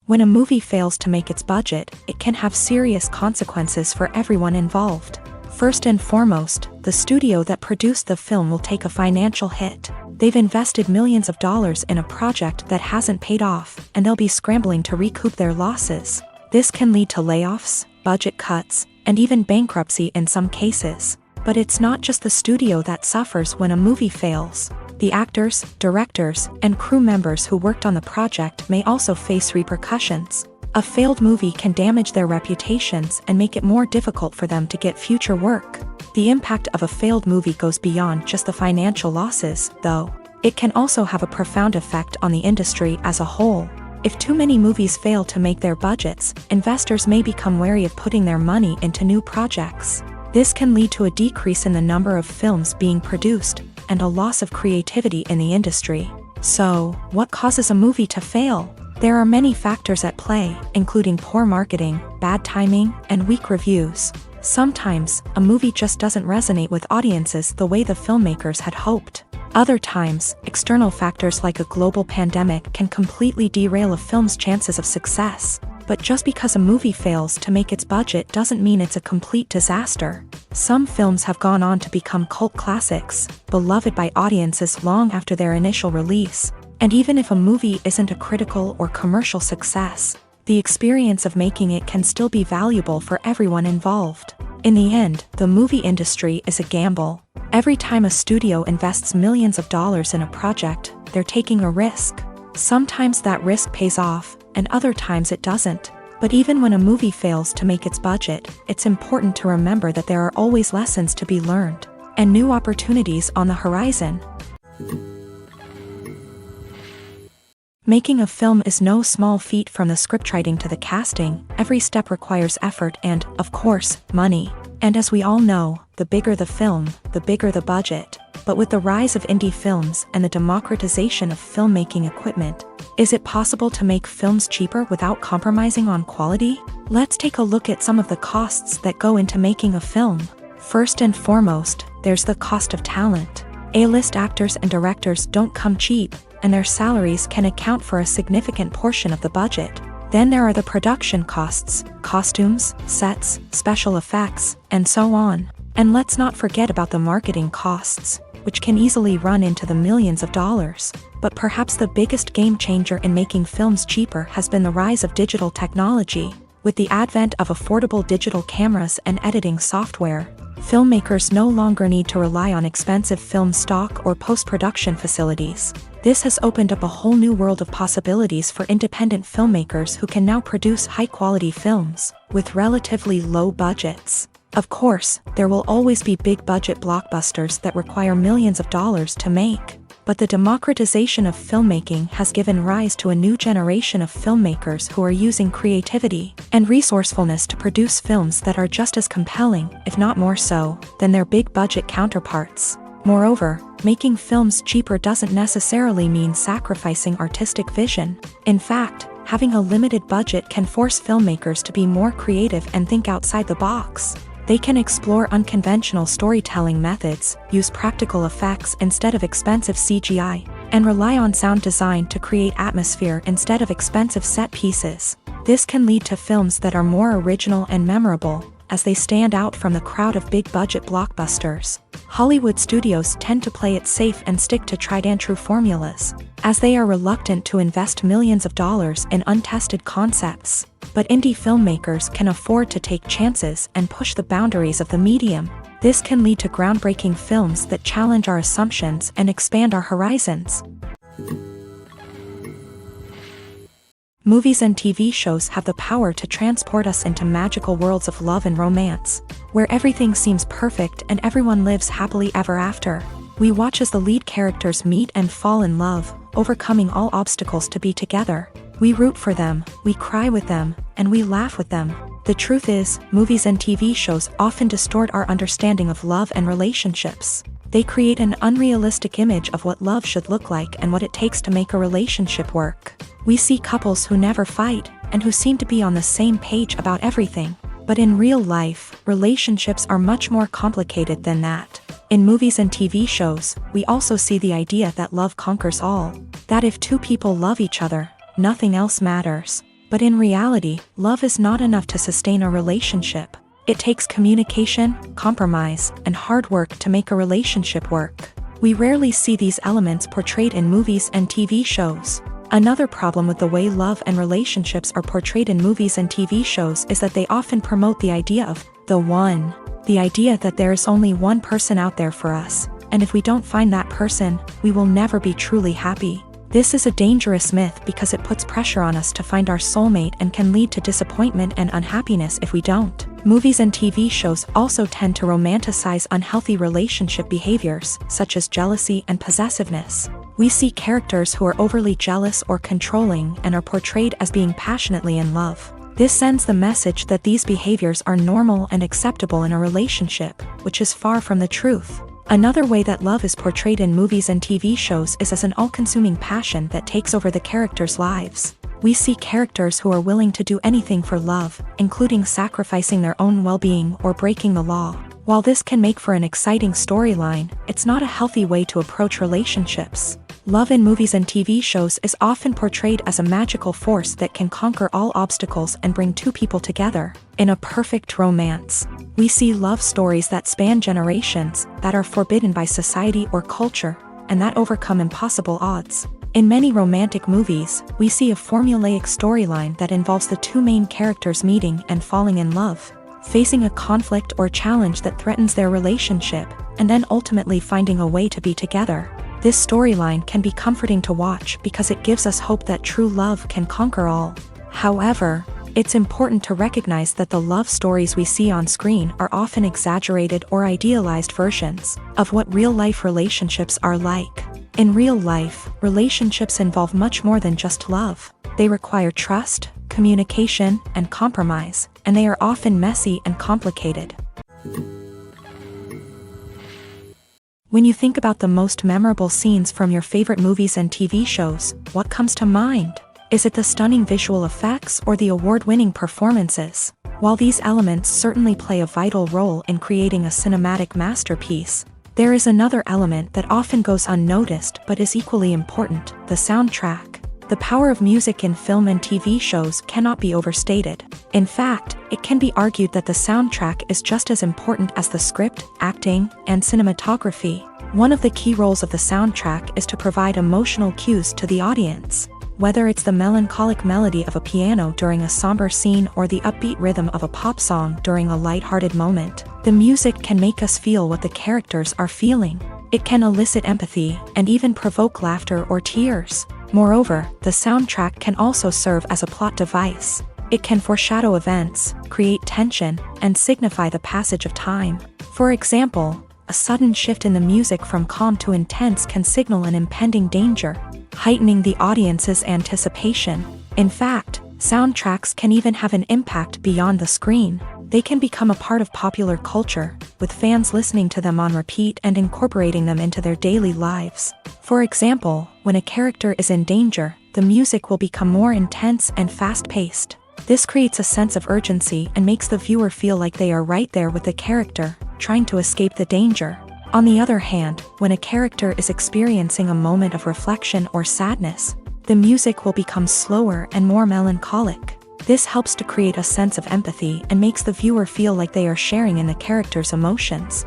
When a movie fails to make its budget, it can have serious consequences for everyone involved. First and foremost, the studio that produced the film will take a financial hit. They've invested millions of dollars in a project that hasn't paid off, and they'll be scrambling to recoup their losses. This can lead to layoffs, budget cuts, and even bankruptcy in some cases. But it's not just the studio that suffers when a movie fails. The actors, directors, and crew members who worked on the project may also face repercussions. A failed movie can damage their reputations and make it more difficult for them to get future work. The impact of a failed movie goes beyond just the financial losses, though. It can also have a profound effect on the industry as a whole. If too many movies fail to make their budgets, investors may become wary of putting their money into new projects. This can lead to a decrease in the number of films being produced, and a loss of creativity in the industry. So, what causes a movie to fail? There are many factors at play, including poor marketing, bad timing, and weak reviews. Sometimes, a movie just doesn't resonate with audiences the way the filmmakers had hoped. Other times, external factors like a global pandemic can completely derail a film's chances of success. But just because a movie fails to make its budget doesn't mean it's a complete disaster. Some films have gone on to become cult classics, beloved by audiences long after their initial release. And even if a movie isn't a critical or commercial success, the experience of making it can still be valuable for everyone involved. In the end, the movie industry is a gamble. Every time a studio invests millions of dollars in a project, they're taking a risk. Sometimes that risk pays off, and other times it doesn't. But even when a movie fails to make its budget, it's important to remember that there are always lessons to be learned, and new opportunities on the horizon. Making a film is no small feat. From the scriptwriting to the casting, every step requires effort and, of course, money. And as we all know, the bigger the film, the bigger the budget. But with the rise of indie films and the democratization of filmmaking equipment, is it possible to make films cheaper without compromising on quality? Let's take a look at some of the costs that go into making a film. First and foremost, there's the cost of talent. A-list actors and directors don't come cheap, and their salaries can account for a significant portion of the budget. Then there are the production costs, costumes, sets, special effects, and so on. And let's not forget about the marketing costs, which can easily run into the millions of dollars. But perhaps the biggest game changer in making films cheaper has been the rise of digital technology. With the advent of affordable digital cameras and editing software, filmmakers no longer need to rely on expensive film stock or post-production facilities. This has opened up a whole new world of possibilities for independent filmmakers who can now produce high-quality films with relatively low budgets. Of course, there will always be big-budget blockbusters that require millions of dollars to make. But the democratization of filmmaking has given rise to a new generation of filmmakers who are using creativity and resourcefulness to produce films that are just as compelling, if not more so, than their big-budget counterparts. Moreover, making films cheaper doesn't necessarily mean sacrificing artistic vision. In fact, having a limited budget can force filmmakers to be more creative and think outside the box. They can explore unconventional storytelling methods, use practical effects instead of expensive CGI, and rely on sound design to create atmosphere instead of expensive set pieces. This can lead to films that are more original and memorable, as they stand out from the crowd of big-budget blockbusters. Hollywood studios tend to play it safe and stick to tried-and-true formulas, as they are reluctant to invest millions of dollars in untested concepts. But indie filmmakers can afford to take chances and push the boundaries of the medium. This can lead to groundbreaking films that challenge our assumptions and expand our horizons. Movies and TV shows have the power to transport us into magical worlds of love and romance, where everything seems perfect and everyone lives happily ever after. We watch as the lead characters meet and fall in love, overcoming all obstacles to be together. We root for them, we cry with them, and we laugh with them. The truth is, movies and TV shows often distort our understanding of love and relationships. They create an unrealistic image of what love should look like and what it takes to make a relationship work. We see couples who never fight, and who seem to be on the same page about everything. But in real life, relationships are much more complicated than that. In movies and TV shows, we also see the idea that love conquers all. That if two people love each other, nothing else matters. But in reality, love is not enough to sustain a relationship. It takes communication, compromise, and hard work to make a relationship work. We rarely see these elements portrayed in movies and TV shows. Another problem with the way love and relationships are portrayed in movies and TV shows is that they often promote the idea of the one. The idea that there is only one person out there for us, and if we don't find that person, we will never be truly happy. This is a dangerous myth because it puts pressure on us to find our soulmate and can lead to disappointment and unhappiness if we don't. Movies and TV shows also tend to romanticize unhealthy relationship behaviors, such as jealousy and possessiveness. We see characters who are overly jealous or controlling and are portrayed as being passionately in love. This sends the message that these behaviors are normal and acceptable in a relationship, which is far from the truth. Another way that love is portrayed in movies and TV shows is as an all-consuming passion that takes over the characters' lives. We see characters who are willing to do anything for love, including sacrificing their own well-being or breaking the law. While this can make for an exciting storyline, it's not a healthy way to approach relationships. Love in movies and TV shows is often portrayed as a magical force that can conquer all obstacles and bring two people together. In a perfect romance, we see love stories that span generations, that are forbidden by society or culture, and that overcome impossible odds. In many romantic movies, we see a formulaic storyline that involves the two main characters meeting and falling in love, facing a conflict or challenge that threatens their relationship, and then ultimately finding a way to be together. This storyline can be comforting to watch because it gives us hope that true love can conquer all. However, it's important to recognize that the love stories we see on screen are often exaggerated or idealized versions of what real-life relationships are like. In real life, relationships involve much more than just love. They require trust, communication, and compromise, and they are often messy and complicated. When you think about the most memorable scenes from your favorite movies and TV shows, what comes to mind? Is it the stunning visual effects or the award-winning performances? While these elements certainly play a vital role in creating a cinematic masterpiece, there is another element that often goes unnoticed but is equally important: the soundtrack. The power of music in film and TV shows cannot be overstated. In fact, it can be argued that the soundtrack is just as important as the script, acting, and cinematography. One of the key roles of the soundtrack is to provide emotional cues to the audience. Whether it's the melancholic melody of a piano during a somber scene or the upbeat rhythm of a pop song during a light-hearted moment, the music can make us feel what the characters are feeling. It can elicit empathy and even provoke laughter or tears. Moreover, the soundtrack can also serve as a plot device. It can foreshadow events, create tension, and signify the passage of time. For example, a sudden shift in the music from calm to intense can signal an impending danger, heightening the audience's anticipation. In fact, soundtracks can even have an impact beyond the screen. They can become a part of popular culture, with fans listening to them on repeat and incorporating them into their daily lives. For example, when a character is in danger, the music will become more intense and fast-paced. This creates a sense of urgency and makes the viewer feel like they are right there with the character, trying to escape the danger. On the other hand, when a character is experiencing a moment of reflection or sadness, the music will become slower and more melancholic. This helps to create a sense of empathy and makes the viewer feel like they are sharing in the character's emotions.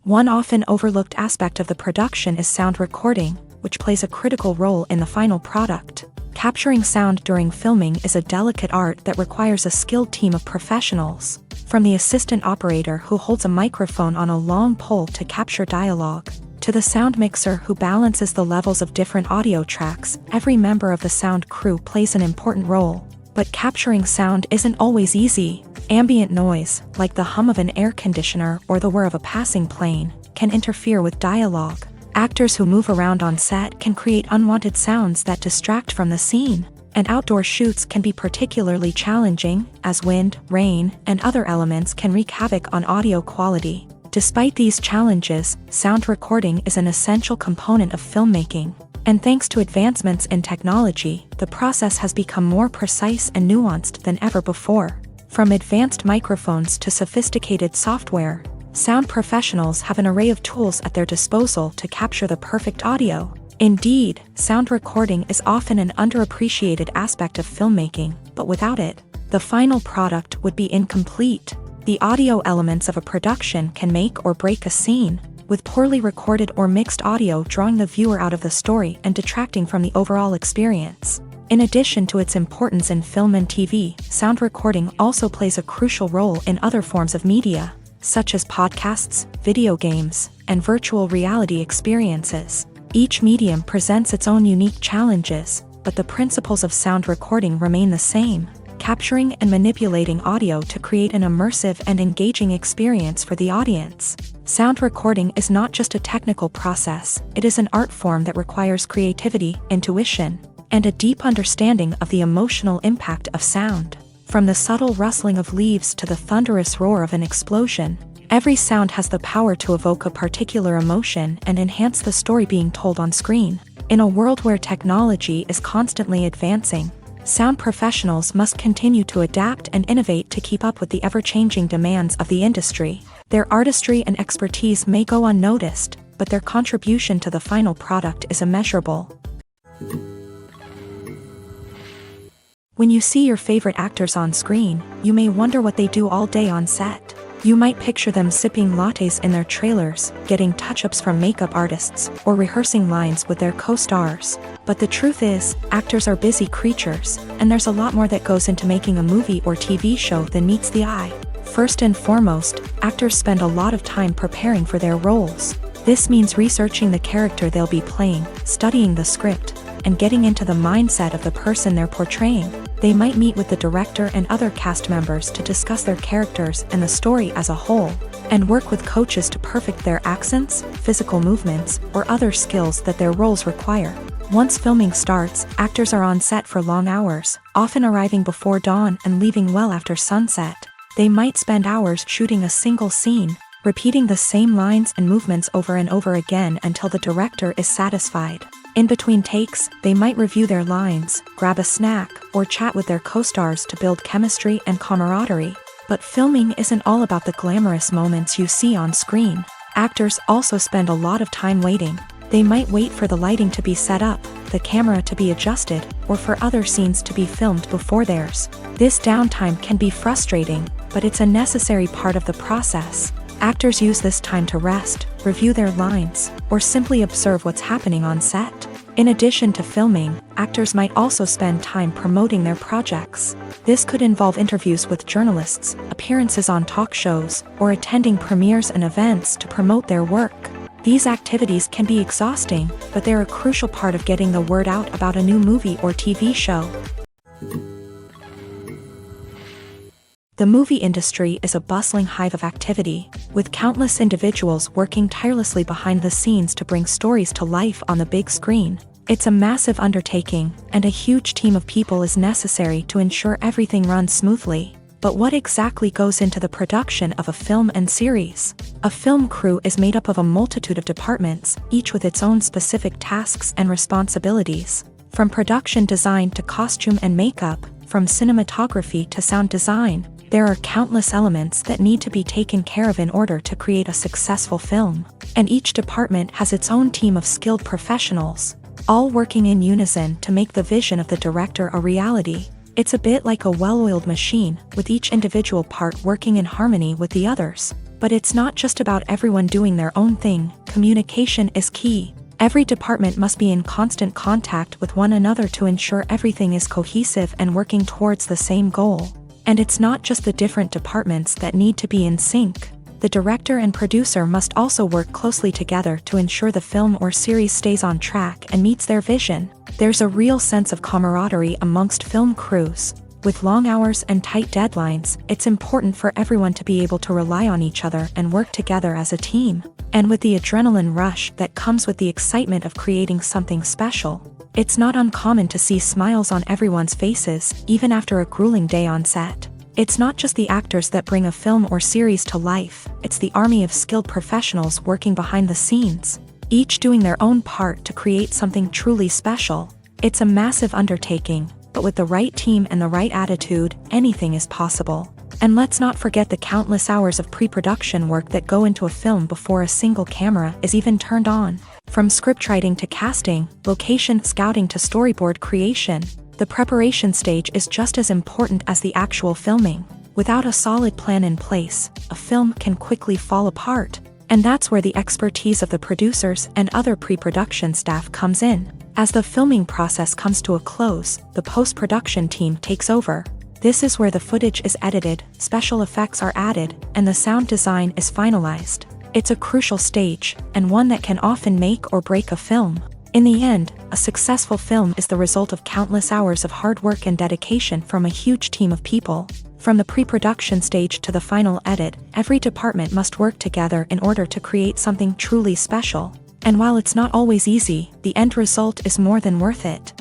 One often overlooked aspect of the production is sound recording, which plays a critical role in the final product. Capturing sound during filming is a delicate art that requires a skilled team of professionals. From the assistant operator who holds a microphone on a long pole to capture dialogue, to the sound mixer who balances the levels of different audio tracks, every member of the sound crew plays an important role. But capturing sound isn't always easy. Ambient noise, like the hum of an air conditioner or the whir of a passing plane, can interfere with dialogue. Actors who move around on set can create unwanted sounds that distract from the scene. And outdoor shoots can be particularly challenging, as wind, rain, and other elements can wreak havoc on audio quality. Despite these challenges, sound recording is an essential component of filmmaking. And thanks to advancements in technology, the process has become more precise and nuanced than ever before. From advanced microphones to sophisticated software, sound professionals have an array of tools at their disposal to capture the perfect audio. Indeed, sound recording is often an underappreciated aspect of filmmaking, but without it, the final product would be incomplete. The audio elements of a production can make or break a scene, with poorly recorded or mixed audio drawing the viewer out of the story and detracting from the overall experience. In addition to its importance in film and TV, sound recording also plays a crucial role in other forms of media, such as podcasts, video games, and virtual reality experiences. Each medium presents its own unique challenges, but the principles of sound recording remain the same: capturing and manipulating audio to create an immersive and engaging experience for the audience. Sound recording is not just a technical process, it is an art form that requires creativity, intuition, and a deep understanding of the emotional impact of sound. From the subtle rustling of leaves to the thunderous roar of an explosion, every sound has the power to evoke a particular emotion and enhance the story being told on screen. In a world where technology is constantly advancing, sound professionals must continue to adapt and innovate to keep up with the ever-changing demands of the industry. Their artistry and expertise may go unnoticed, but their contribution to the final product is immeasurable. When you see your favorite actors on screen, you may wonder what they do all day on set. You might picture them sipping lattes in their trailers, getting touch-ups from makeup artists, or rehearsing lines with their co-stars. But the truth is, actors are busy creatures, and there's a lot more that goes into making a movie or TV show than meets the eye. First and foremost, actors spend a lot of time preparing for their roles. This means researching the character they'll be playing, studying the script, and getting into the mindset of the person they're portraying. They might meet with the director and other cast members to discuss their characters and the story as a whole, and work with coaches to perfect their accents, physical movements, or other skills that their roles require. Once filming starts, actors are on set for long hours, often arriving before dawn and leaving well after sunset. They might spend hours shooting a single scene, repeating the same lines and movements over and over again until the director is satisfied. In between takes, they might review their lines, grab a snack, or chat with their co-stars to build chemistry and camaraderie. But filming isn't all about the glamorous moments you see on screen. Actors also spend a lot of time waiting. They might wait for the lighting to be set up, the camera to be adjusted, or for other scenes to be filmed before theirs. This downtime can be frustrating, but it's a necessary part of the process. Actors use this time to rest, review their lines, or simply observe what's happening on set. In addition to filming, actors might also spend time promoting their projects. This could involve interviews with journalists, appearances on talk shows, or attending premieres and events to promote their work. These activities can be exhausting, but they're a crucial part of getting the word out about a new movie or TV show. The movie industry is a bustling hive of activity, with countless individuals working tirelessly behind the scenes to bring stories to life on the big screen. It's a massive undertaking, and a huge team of people is necessary to ensure everything runs smoothly. But what exactly goes into the production of a film and series? A film crew is made up of a multitude of departments, each with its own specific tasks and responsibilities. From production design to costume and makeup, from cinematography to sound design, there are countless elements that need to be taken care of in order to create a successful film. And each department has its own team of skilled professionals, all working in unison to make the vision of the director a reality. It's a bit like a well-oiled machine, with each individual part working in harmony with the others. But it's not just about everyone doing their own thing. Communication is key. Every department must be in constant contact with one another to ensure everything is cohesive and working towards the same goal. And it's not just the different departments that need to be in sync. The director and producer must also work closely together to ensure the film or series stays on track and meets their vision. There's a real sense of camaraderie amongst film crews. With long hours and tight deadlines, it's important for everyone to be able to rely on each other and work together as a team. And with the adrenaline rush that comes with the excitement of creating something special, it's not uncommon to see smiles on everyone's faces, even after a grueling day on set. It's not just the actors that bring a film or series to life, it's the army of skilled professionals working behind the scenes, each doing their own part to create something truly special. It's a massive undertaking, but with the right team and the right attitude, anything is possible. And let's not forget the countless hours of pre-production work that go into a film before a single camera is even turned on. From scriptwriting to casting, location scouting to storyboard creation, the preparation stage is just as important as the actual filming. Without a solid plan in place, a film can quickly fall apart. And that's where the expertise of the producers and other pre-production staff comes in. As the filming process comes to a close, the post-production team takes over. This is where the footage is edited, special effects are added, and the sound design is finalized. It's a crucial stage, and one that can often make or break a film. In the end, a successful film is the result of countless hours of hard work and dedication from a huge team of people. From the pre-production stage to the final edit, every department must work together in order to create something truly special. And while it's not always easy, the end result is more than worth it.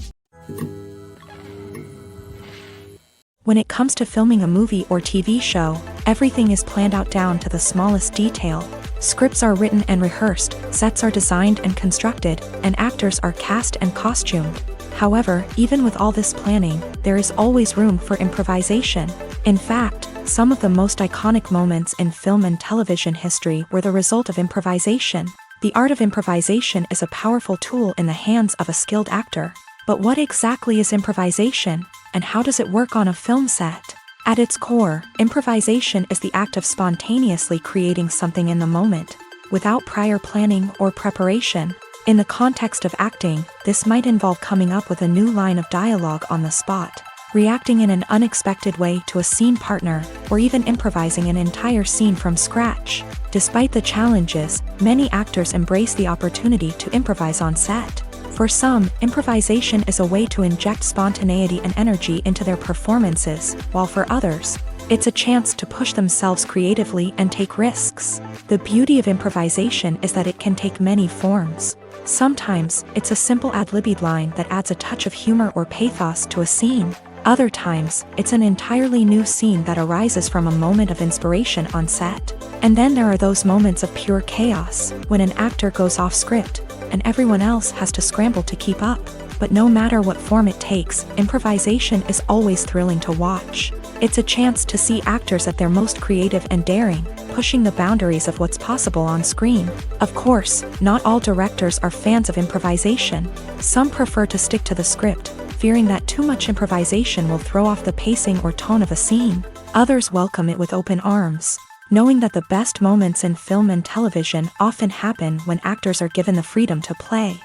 When it comes to filming a movie or TV show, everything is planned out down to the smallest detail. Scripts are written and rehearsed, sets are designed and constructed, and actors are cast and costumed. However, even with all this planning, there is always room for improvisation. In fact, some of the most iconic moments in film and television history were the result of improvisation. The art of improvisation is a powerful tool in the hands of a skilled actor. But what exactly is improvisation, and how does it work on a film set? At its core, improvisation is the act of spontaneously creating something in the moment, without prior planning or preparation. In the context of acting, this might involve coming up with a new line of dialogue on the spot, reacting in an unexpected way to a scene partner, or even improvising an entire scene from scratch. Despite the challenges, many actors embrace the opportunity to improvise on set. For some, improvisation is a way to inject spontaneity and energy into their performances, while for others, it's a chance to push themselves creatively and take risks. The beauty of improvisation is that it can take many forms. Sometimes, it's a simple ad-libbed line that adds a touch of humor or pathos to a scene. Other times, it's an entirely new scene that arises from a moment of inspiration on set. And then there are those moments of pure chaos, when an actor goes off script, and everyone else has to scramble to keep up. But no matter what form it takes, improvisation is always thrilling to watch. It's a chance to see actors at their most creative and daring, pushing the boundaries of what's possible on screen. Of course, not all directors are fans of improvisation. Some prefer to stick to the script, fearing that too much improvisation will throw off the pacing or tone of a scene. Others welcome it with open arms, knowing that the best moments in film and television often happen when actors are given the freedom to play.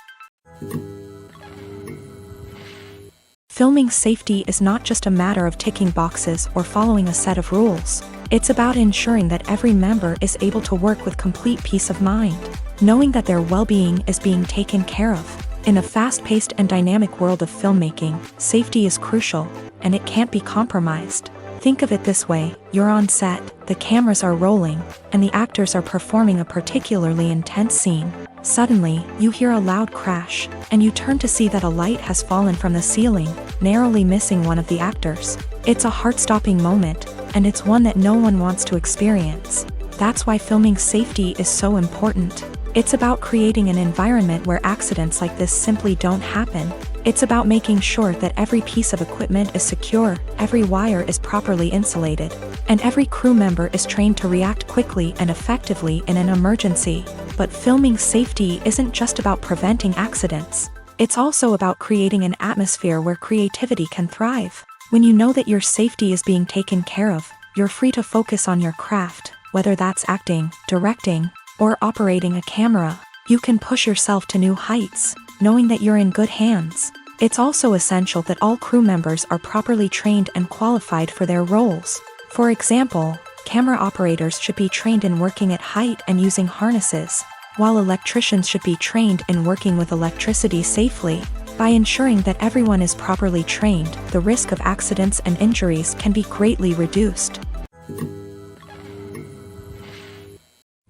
Filming safety is not just a matter of ticking boxes or following a set of rules. It's about ensuring that every member is able to work with complete peace of mind, knowing that their well-being is being taken care of. In a fast-paced and dynamic world of filmmaking, safety is crucial, and it can't be compromised. Think of it this way: you're on set, the cameras are rolling, and the actors are performing a particularly intense scene. Suddenly, you hear a loud crash, and you turn to see that a light has fallen from the ceiling, narrowly missing one of the actors. It's a heart-stopping moment, and it's one that no one wants to experience. That's why filming safety is so important. It's about creating an environment where accidents like this simply don't happen. It's about making sure that every piece of equipment is secure, every wire is properly insulated, and every crew member is trained to react quickly and effectively in an emergency. But filming safety isn't just about preventing accidents. It's also about creating an atmosphere where creativity can thrive. When you know that your safety is being taken care of, you're free to focus on your craft, whether that's acting, directing, or operating a camera. You can push yourself to new heights, knowing that you're in good hands. It's also essential that all crew members are properly trained and qualified for their roles. For example, camera operators should be trained in working at height and using harnesses, while electricians should be trained in working with electricity safely. By ensuring that everyone is properly trained, the risk of accidents and injuries can be greatly reduced.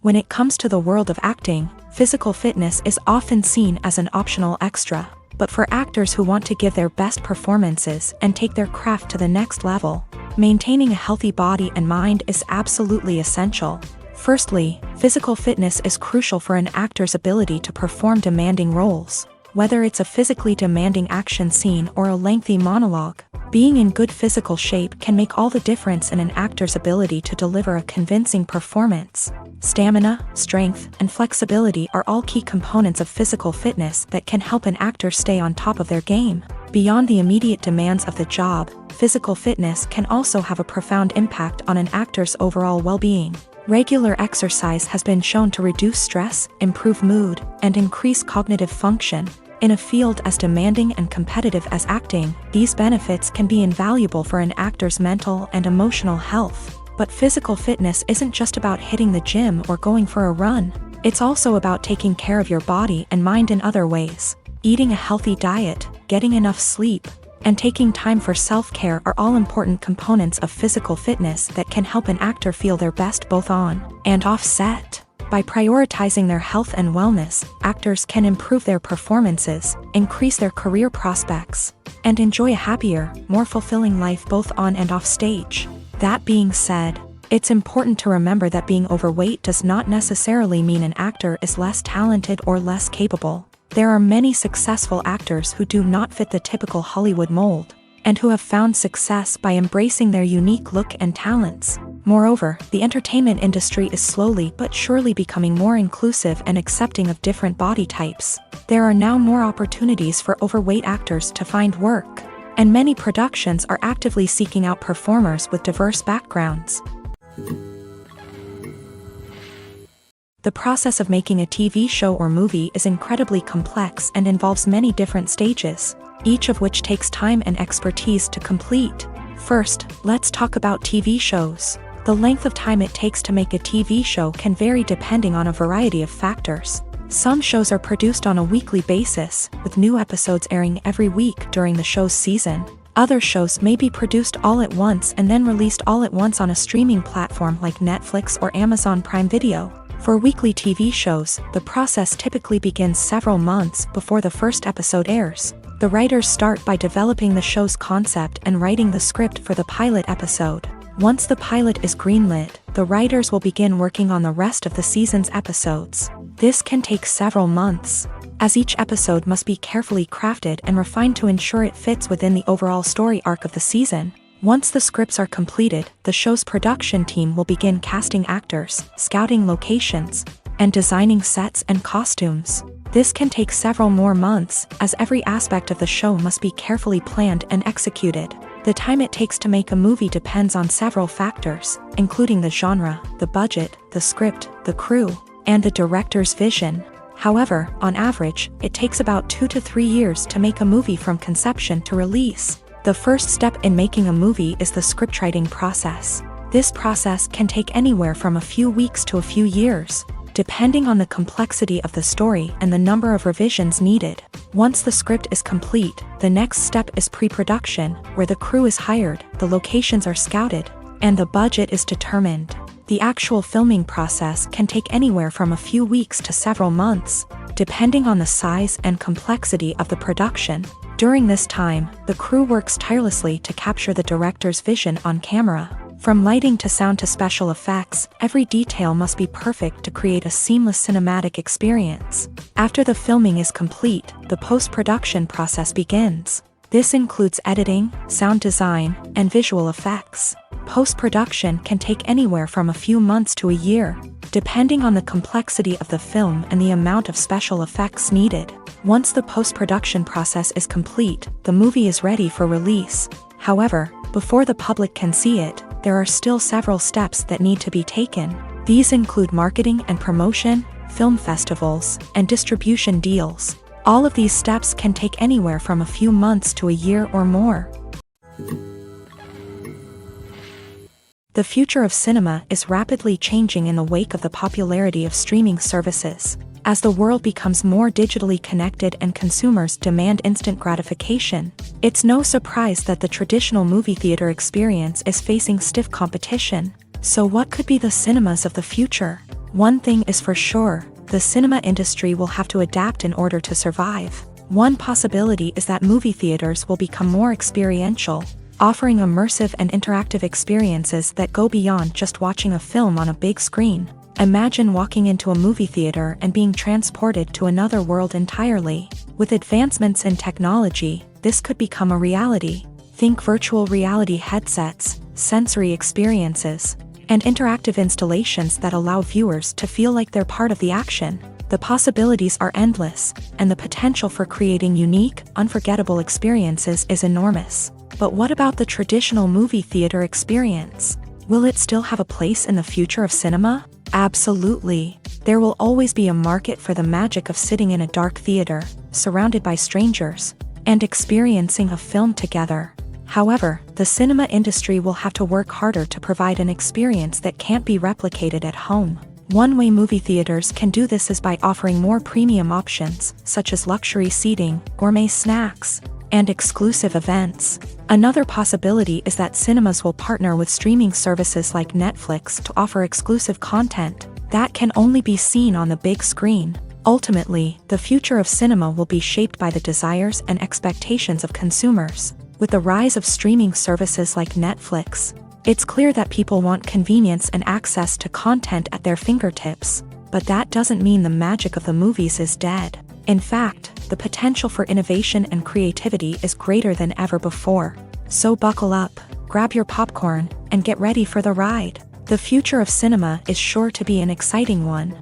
When it comes to the world of acting, physical fitness is often seen as an optional extra. But for actors who want to give their best performances and take their craft to the next level, maintaining a healthy body and mind is absolutely essential. Firstly, physical fitness is crucial for an actor's ability to perform demanding roles. Whether it's a physically demanding action scene or a lengthy monologue, being in good physical shape can make all the difference in an actor's ability to deliver a convincing performance. Stamina, strength, and flexibility are all key components of physical fitness that can help an actor stay on top of their game. Beyond the immediate demands of the job, physical fitness can also have a profound impact on an actor's overall well-being. Regular exercise has been shown to reduce stress, improve mood, and increase cognitive function. In a field as demanding and competitive as acting, these benefits can be invaluable for an actor's mental and emotional health. But physical fitness isn't just about hitting the gym or going for a run. It's also about taking care of your body and mind in other ways. Eating a healthy diet, getting enough sleep, and taking time for self-care are all important components of physical fitness that can help an actor feel their best both on and off set. By prioritizing their health and wellness, actors can improve their performances, increase their career prospects, and enjoy a happier, more fulfilling life both on and off stage. That being said, it's important to remember that being overweight does not necessarily mean an actor is less talented or less capable. There are many successful actors who do not fit the typical Hollywood mold, and who have found success by embracing their unique look and talents. Moreover, the entertainment industry is slowly but surely becoming more inclusive and accepting of different body types. There are now more opportunities for overweight actors to find work, and many productions are actively seeking out performers with diverse backgrounds. The process of making a TV show or movie is incredibly complex and involves many different stages, each of which takes time and expertise to complete. First, let's talk about TV shows. The length of time it takes to make a TV show can vary depending on a variety of factors. Some shows are produced on a weekly basis, with new episodes airing every week during the show's season. Other shows may be produced all at once and then released all at once on a streaming platform like Netflix or Amazon Prime Video. For weekly TV shows, the process typically begins several months before the first episode airs. The writers start by developing the show's concept and writing the script for the pilot episode. Once the pilot is greenlit, the writers will begin working on the rest of the season's episodes. This can take several months, as each episode must be carefully crafted and refined to ensure it fits within the overall story arc of the season. Once the scripts are completed, the show's production team will begin casting actors, scouting locations, and designing sets and costumes. This can take several more months, as every aspect of the show must be carefully planned and executed. The time it takes to make a movie depends on several factors, including the genre, the budget, the script, the crew, and the director's vision. However, on average, it takes about 2 to 3 years to make a movie from conception to release. The first step in making a movie is the scriptwriting process. This process can take anywhere from a few weeks to a few years, depending on the complexity of the story and the number of revisions needed. Once the script is complete, the next step is pre-production, where the crew is hired, the locations are scouted, and the budget is determined. The actual filming process can take anywhere from a few weeks to several months, depending on the size and complexity of the production. During this time, the crew works tirelessly to capture the director's vision on camera. From lighting to sound to special effects, every detail must be perfect to create a seamless cinematic experience. After the filming is complete, the post-production process begins. This includes editing, sound design, and visual effects. Post-production can take anywhere from a few months to a year, depending on the complexity of the film and the amount of special effects needed. Once the post-production process is complete, the movie is ready for release. However, before the public can see it, there are still several steps that need to be taken. These include marketing and promotion, film festivals, and distribution deals. All of these steps can take anywhere from a few months to a year or more. The future of cinema is rapidly changing in the wake of the popularity of streaming services. As the world becomes more digitally connected and consumers demand instant gratification, it's no surprise that the traditional movie theater experience is facing stiff competition. So what could be the cinemas of the future? One thing is for sure, the cinema industry will have to adapt in order to survive. One possibility is that movie theaters will become more experiential, offering immersive and interactive experiences that go beyond just watching a film on a big screen. Imagine walking into a movie theater and being transported to another world entirely. With advancements in technology, this could become a reality. Think virtual reality headsets, sensory experiences, and interactive installations that allow viewers to feel like they're part of the action. The possibilities are endless, and the potential for creating unique, unforgettable experiences is enormous. But what about the traditional movie theater experience? Will it still have a place in the future of cinema? Absolutely. There will always be a market for the magic of sitting in a dark theater, surrounded by strangers, and experiencing a film together. However, the cinema industry will have to work harder to provide an experience that can't be replicated at home. One way movie theaters can do this is by offering more premium options, such as luxury seating, gourmet snacks, and exclusive events. Another possibility is that cinemas will partner with streaming services like Netflix to offer exclusive content that can only be seen on the big screen. Ultimately, the future of cinema will be shaped by the desires and expectations of consumers. With the rise of streaming services like Netflix, it's clear that people want convenience and access to content at their fingertips. But that doesn't mean the magic of the movies is dead. In fact, the potential for innovation and creativity is greater than ever before. So buckle up, grab your popcorn, and get ready for the ride. The future of cinema is sure to be an exciting one.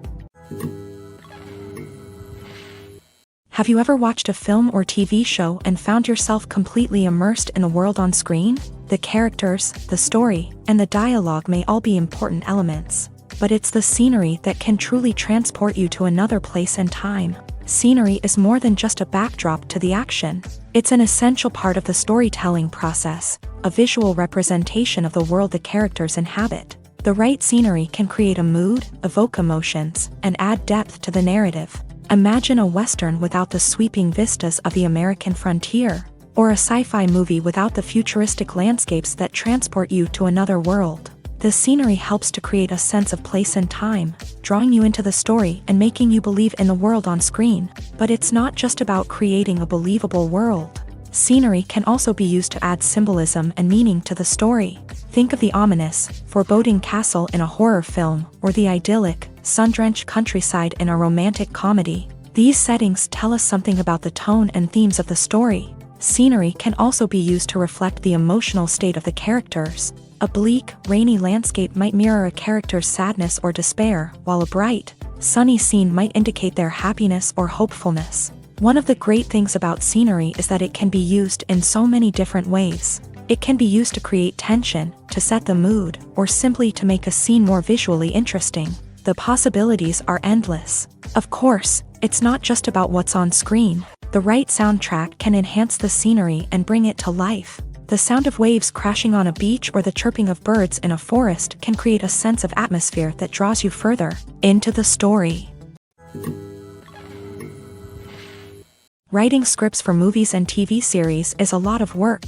Have you ever watched a film or TV show and found yourself completely immersed in the world on screen? The characters, the story, and the dialogue may all be important elements, but it's the scenery that can truly transport you to another place and time. Scenery is more than just a backdrop to the action. It's an essential part of the storytelling process, a visual representation of the world the characters inhabit. The right scenery can create a mood, evoke emotions, and add depth to the narrative. Imagine a Western without the sweeping vistas of the American frontier, or a sci-fi movie without the futuristic landscapes that transport you to another world. The scenery helps to create a sense of place and time, drawing you into the story and making you believe in the world on screen. But it's not just about creating a believable world. Scenery can also be used to add symbolism and meaning to the story. Think of the ominous, foreboding castle in a horror film, or the idyllic, sun-drenched countryside in a romantic comedy. These settings tell us something about the tone and themes of the story. Scenery can also be used to reflect the emotional state of the characters. A bleak, rainy landscape might mirror a character's sadness or despair, while a bright, sunny scene might indicate their happiness or hopefulness. One of the great things about scenery is that it can be used in so many different ways. It can be used to create tension, to set the mood, or simply to make a scene more visually interesting. The possibilities are endless. Of course, it's not just about what's on screen. The right soundtrack can enhance the scenery and bring it to life. The sound of waves crashing on a beach or the chirping of birds in a forest can create a sense of atmosphere that draws you further into the story. Writing scripts for movies and TV series is a lot of work.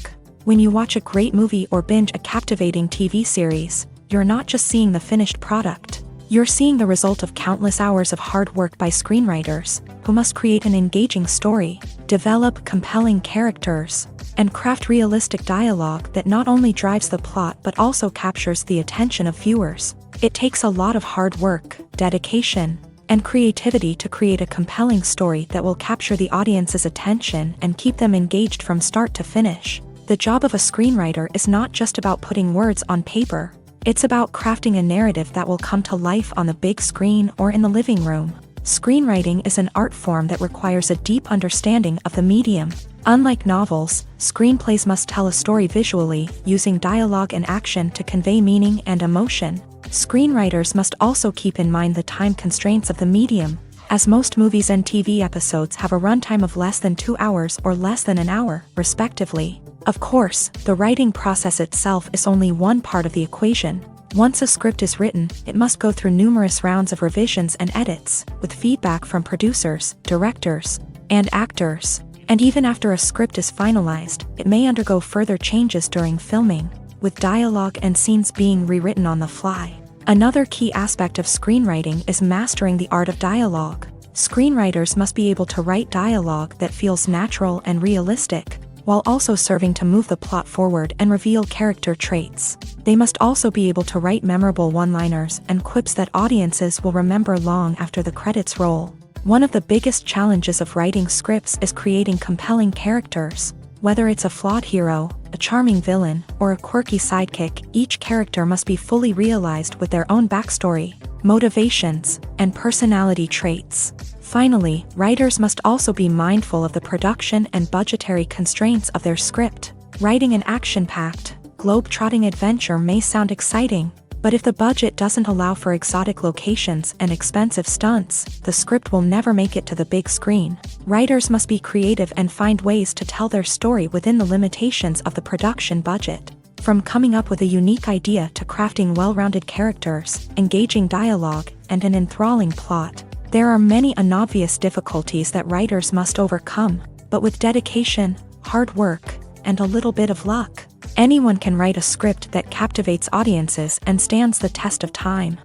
When you watch a great movie or binge a captivating TV series, you're not just seeing the finished product. You're seeing the result of countless hours of hard work by screenwriters, who must create an engaging story, develop compelling characters, and craft realistic dialogue that not only drives the plot but also captures the attention of viewers. It takes a lot of hard work, dedication, and creativity to create a compelling story that will capture the audience's attention and keep them engaged from start to finish. The job of a screenwriter is not just about putting words on paper. It's about crafting a narrative that will come to life on the big screen or in the living room. Screenwriting is an art form that requires a deep understanding of the medium. Unlike novels, screenplays must tell a story visually, using dialogue and action to convey meaning and emotion. Screenwriters must also keep in mind the time constraints of the medium, as most movies and TV episodes have a runtime of less than 2 hours or less than an hour, respectively. Of course, the writing process itself is only one part of the equation. Once a script is written, it must go through numerous rounds of revisions and edits, with feedback from producers, directors, and actors. And even after a script is finalized, it may undergo further changes during filming, with dialogue and scenes being rewritten on the fly. Another key aspect of screenwriting is mastering the art of dialogue. Screenwriters must be able to write dialogue that feels natural and realistic, while also serving to move the plot forward and reveal character traits. They must also be able to write memorable one-liners and quips that audiences will remember long after the credits roll. One of the biggest challenges of writing scripts is creating compelling characters. Whether it's a flawed hero, a charming villain, or a quirky sidekick, each character must be fully realized with their own backstory, motivations, and personality traits. Finally, writers must also be mindful of the production and budgetary constraints of their script. Writing an action-packed, globe-trotting adventure may sound exciting, but if the budget doesn't allow for exotic locations and expensive stunts, the script will never make it to the big screen. Writers must be creative and find ways to tell their story within the limitations of the production budget. From coming up with a unique idea to crafting well-rounded characters, engaging dialogue, and an enthralling plot. There are many unobvious difficulties that writers must overcome, but with dedication, hard work, and a little bit of luck, anyone can write a script that captivates audiences and stands the test of time.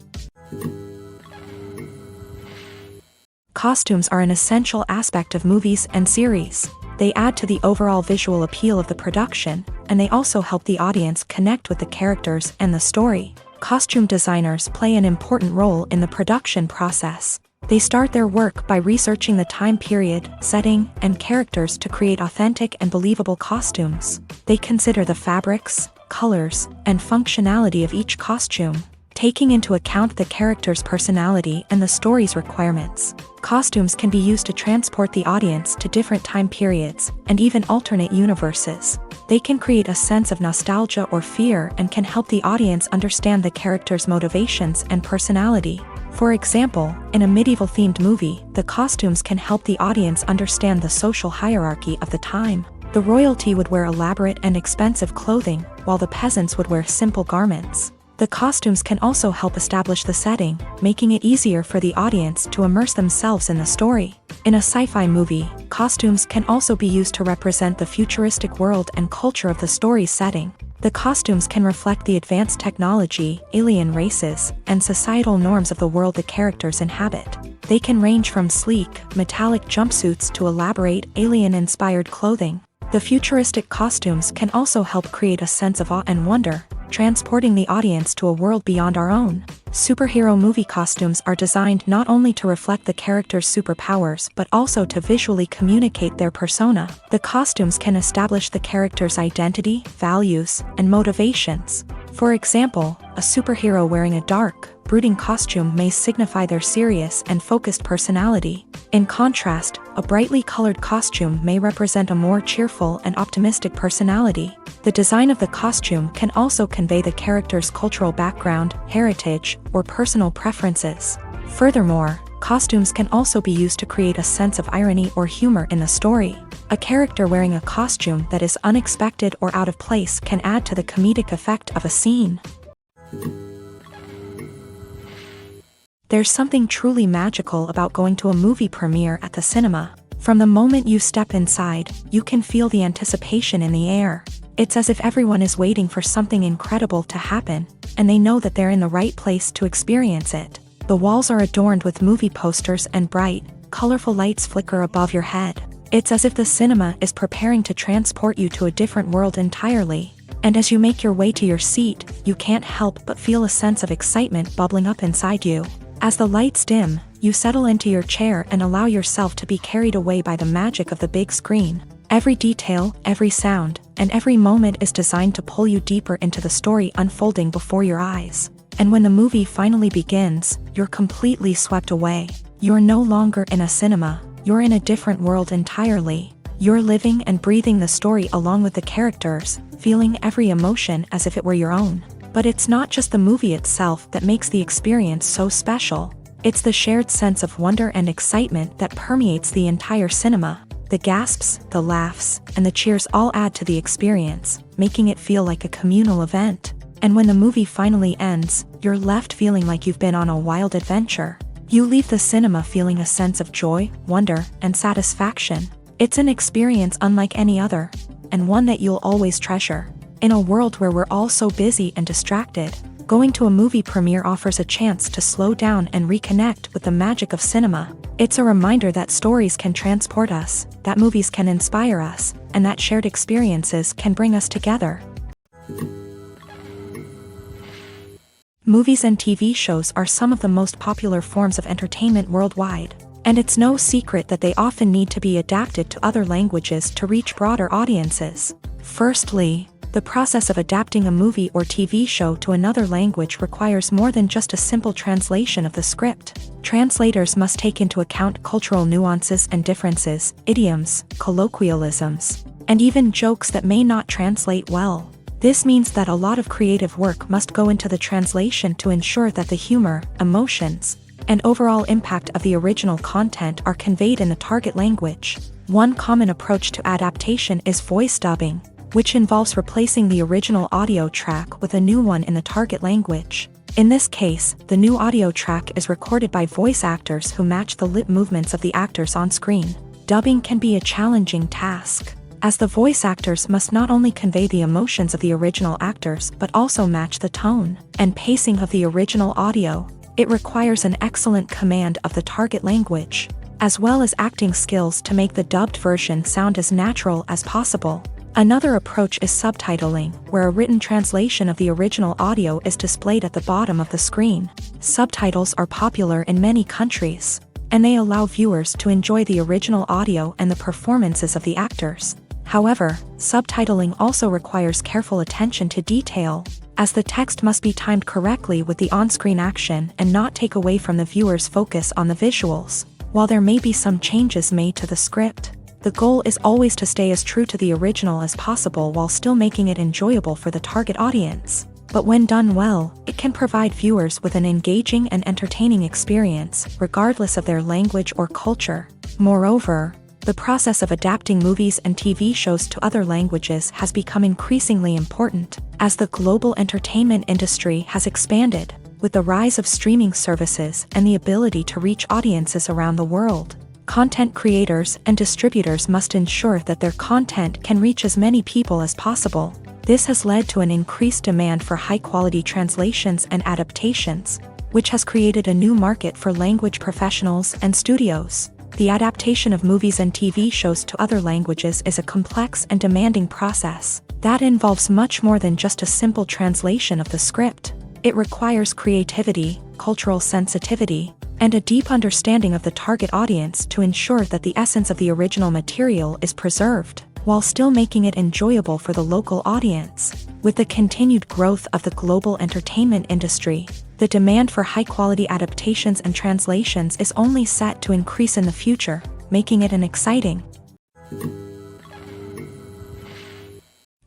Costumes are an essential aspect of movies and series. They add to the overall visual appeal of the production, and they also help the audience connect with the characters and the story. Costume designers play an important role in the production process. They start their work by researching the time period, setting, and characters to create authentic and believable costumes. They consider the fabrics, colors, and functionality of each costume, taking into account the character's personality and the story's requirements. Costumes can be used to transport the audience to different time periods and even alternate universes. They can create a sense of nostalgia or fear and can help the audience understand the character's motivations and personality. For example, in a medieval-themed movie, the costumes can help the audience understand the social hierarchy of the time. The royalty would wear elaborate and expensive clothing, while the peasants would wear simple garments. The costumes can also help establish the setting, making it easier for the audience to immerse themselves in the story. In a sci-fi movie, costumes can also be used to represent the futuristic world and culture of the story's setting. The costumes can reflect the advanced technology, alien races, and societal norms of the world the characters inhabit. They can range from sleek, metallic jumpsuits to elaborate, alien-inspired clothing. The futuristic costumes can also help create a sense of awe and wonder, transporting the audience to a world beyond our own. Superhero movie costumes are designed not only to reflect the character's superpowers but also to visually communicate their persona. The costumes can establish the character's identity, values, and motivations. For example, a superhero wearing a dark, brooding costume may signify their serious and focused personality. In contrast, a brightly colored costume may represent a more cheerful and optimistic personality. The design of the costume can also convey the character's cultural background, heritage, or personal preferences. Furthermore, costumes can also be used to create a sense of irony or humor in the story. A character wearing a costume that is unexpected or out of place can add to the comedic effect of a scene. There's something truly magical about going to a movie premiere at the cinema. From the moment you step inside, you can feel the anticipation in the air. It's as if everyone is waiting for something incredible to happen, and they know that they're in the right place to experience it. The walls are adorned with movie posters and bright, colorful lights flicker above your head. It's as if the cinema is preparing to transport you to a different world entirely. And as you make your way to your seat, you can't help but feel a sense of excitement bubbling up inside you. As the lights dim, you settle into your chair and allow yourself to be carried away by the magic of the big screen. Every detail, every sound, and every moment is designed to pull you deeper into the story unfolding before your eyes. And when the movie finally begins, you're completely swept away. You're no longer in a cinema, you're in a different world entirely. You're living and breathing the story along with the characters, feeling every emotion as if it were your own. But it's not just the movie itself that makes the experience so special. It's the shared sense of wonder and excitement that permeates the entire cinema. The gasps, the laughs, and the cheers all add to the experience, making it feel like a communal event. And when the movie finally ends, you're left feeling like you've been on a wild adventure. You leave the cinema feeling a sense of joy, wonder, and satisfaction. It's an experience unlike any other, and one that you'll always treasure. In a world where we're all so busy and distracted, going to a movie premiere offers a chance to slow down and reconnect with the magic of cinema. It's a reminder that stories can transport us, that movies can inspire us, and that shared experiences can bring us together. Movies and TV shows are some of the most popular forms of entertainment worldwide, and it's no secret that they often need to be adapted to other languages to reach broader audiences. Firstly, the process of adapting a movie or TV show to another language requires more than just a simple translation of the script. Translators must take into account cultural nuances and differences, idioms, colloquialisms, and even jokes that may not translate well. This means that a lot of creative work must go into the translation to ensure that the humor, emotions, and overall impact of the original content are conveyed in the target language. One common approach to adaptation is voice dubbing, which involves replacing the original audio track with a new one in the target language. In this case, the new audio track is recorded by voice actors who match the lip movements of the actors on screen. Dubbing can be a challenging task, as the voice actors must not only convey the emotions of the original actors but also match the tone and pacing of the original audio. It requires an excellent command of the target language, as well as acting skills to make the dubbed version sound as natural as possible. Another approach is subtitling, where a written translation of the original audio is displayed at the bottom of the screen. Subtitles are popular in many countries, and they allow viewers to enjoy the original audio and the performances of the actors. However, subtitling also requires careful attention to detail, as the text must be timed correctly with the on-screen action and not take away from the viewer's focus on the visuals. While there may be some changes made to the script, the goal is always to stay as true to the original as possible while still making it enjoyable for the target audience. But when done well, it can provide viewers with an engaging and entertaining experience, regardless of their language or culture. Moreover, the process of adapting movies and TV shows to other languages has become increasingly important, as the global entertainment industry has expanded, with the rise of streaming services and the ability to reach audiences around the world. Content creators and distributors must ensure that their content can reach as many people as possible. This has led to an increased demand for high-quality translations and adaptations, which has created a new market for language professionals and studios. The adaptation of movies and TV shows to other languages is a complex and demanding process that involves much more than just a simple translation of the script. It requires creativity, cultural sensitivity, and a deep understanding of the target audience to ensure that the essence of the original material is preserved, while still making it enjoyable for the local audience. With the continued growth of the global entertainment industry, the demand for high-quality adaptations and translations is only set to increase in the future, making it an exciting.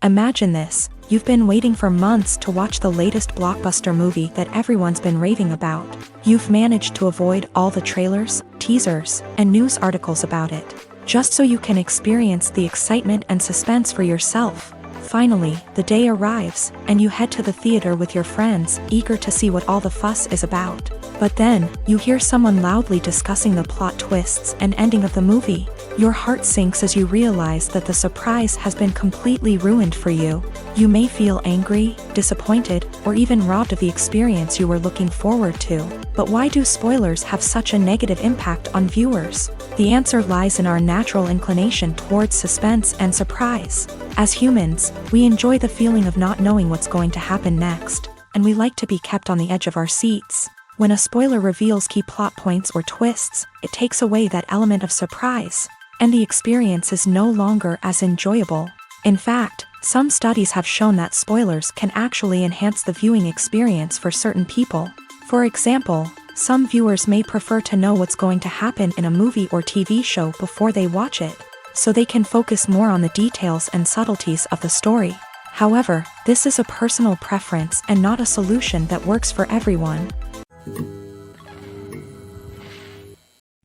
Imagine this: you've been waiting for months to watch the latest blockbuster movie that everyone's been raving about. You've managed to avoid all the trailers, teasers, and news articles about it, just so you can experience the excitement and suspense for yourself. Finally, the day arrives, and you head to the theater with your friends, eager to see what all the fuss is about. But then, you hear someone loudly discussing the plot twists and ending of the movie. Your heart sinks as you realize that the surprise has been completely ruined for you. You may feel angry, disappointed, or even robbed of the experience you were looking forward to. But why do spoilers have such a negative impact on viewers? The answer lies in our natural inclination towards suspense and surprise. As humans, we enjoy the feeling of not knowing what's going to happen next, and we like to be kept on the edge of our seats. When a spoiler reveals key plot points or twists, it takes away that element of surprise, and the experience is no longer as enjoyable. In fact, some studies have shown that spoilers can actually enhance the viewing experience for certain people. For example, some viewers may prefer to know what's going to happen in a movie or TV show before they watch it, so they can focus more on the details and subtleties of the story. However, this is a personal preference and not a solution that works for everyone.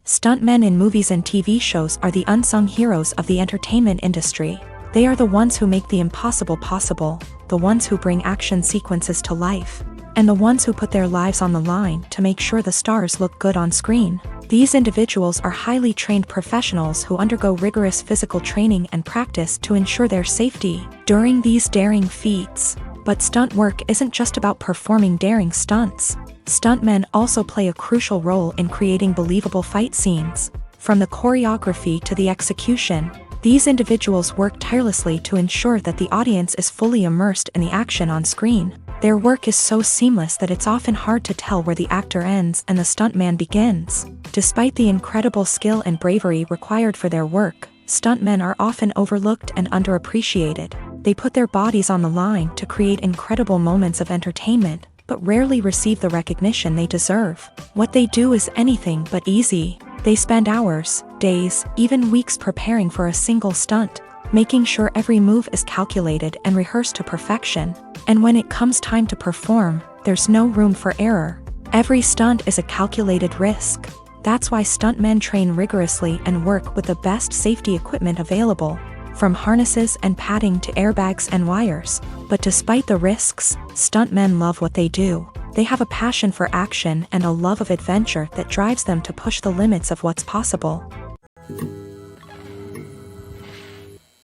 Stuntmen in movies and TV shows are the unsung heroes of the entertainment industry. They are the ones who make the impossible possible, the ones who bring action sequences to life, and the ones who put their lives on the line to make sure the stars look good on screen. These individuals are highly trained professionals who undergo rigorous physical training and practice to ensure their safety during these daring feats. But stunt work isn't just about performing daring stunts. Stuntmen also play a crucial role in creating believable fight scenes. From the choreography to the execution, these individuals work tirelessly to ensure that the audience is fully immersed in the action on screen. Their work is so seamless that it's often hard to tell where the actor ends and the stuntman begins. Despite the incredible skill and bravery required for their work, stuntmen are often overlooked and underappreciated. They put their bodies on the line to create incredible moments of entertainment, but rarely receive the recognition they deserve. What they do is anything but easy. They spend hours, days, even weeks preparing for a single stunt, making sure every move is calculated and rehearsed to perfection. And when it comes time to perform, there's no room for error. Every stunt is a calculated risk. That's why stuntmen train rigorously and work with the best safety equipment available, from harnesses and padding to airbags and wires. But despite the risks, stuntmen love what they do. They have a passion for action and a love of adventure that drives them to push the limits of what's possible.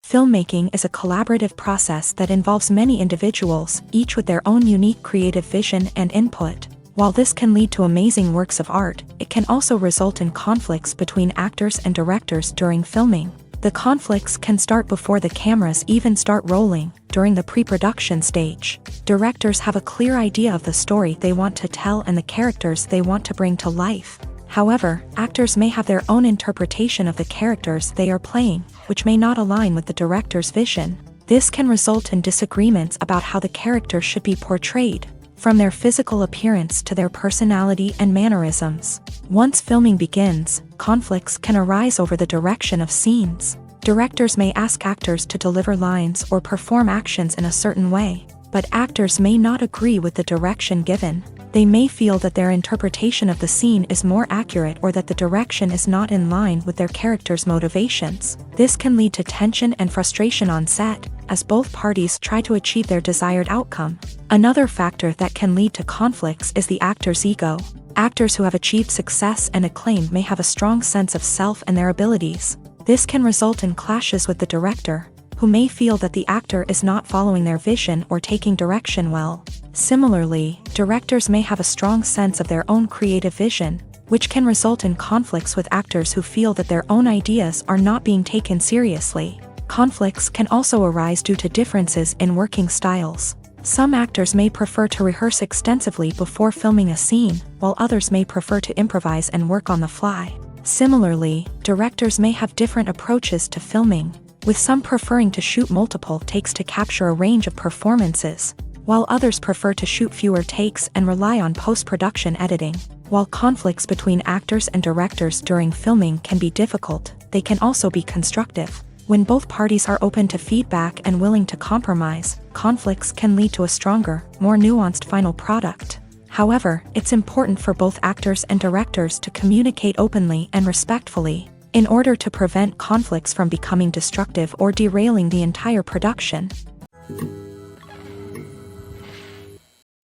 Filmmaking is a collaborative process that involves many individuals, each with their own unique creative vision and input. While this can lead to amazing works of art, it can also result in conflicts between actors and directors during filming. The conflicts can start before the cameras even start rolling, during the pre-production stage. Directors have a clear idea of the story they want to tell and the characters they want to bring to life. However, actors may have their own interpretation of the characters they are playing, which may not align with the director's vision. This can result in disagreements about how the characters should be portrayed, from their physical appearance to their personality and mannerisms. Once filming begins, conflicts can arise over the direction of scenes. Directors may ask actors to deliver lines or perform actions in a certain way, but actors may not agree with the direction given. They may feel that their interpretation of the scene is more accurate or that the direction is not in line with their character's motivations. This can lead to tension and frustration on set, as both parties try to achieve their desired outcome. Another factor that can lead to conflicts is the actor's ego. Actors who have achieved success and acclaim may have a strong sense of self and their abilities. This can result in clashes with the director, who may feel that the actor is not following their vision or taking direction well. Similarly, directors may have a strong sense of their own creative vision, which can result in conflicts with actors who feel that their own ideas are not being taken seriously. Conflicts can also arise due to differences in working styles. Some actors may prefer to rehearse extensively before filming a scene, while others may prefer to improvise and work on the fly. Similarly, directors may have different approaches to filming, with some preferring to shoot multiple takes to capture a range of performances, while others prefer to shoot fewer takes and rely on post-production editing. While conflicts between actors and directors during filming can be difficult, they can also be constructive. When both parties are open to feedback and willing to compromise, conflicts can lead to a stronger, more nuanced final product. However, it's important for both actors and directors to communicate openly and respectfully, in order to prevent conflicts from becoming destructive or derailing the entire production.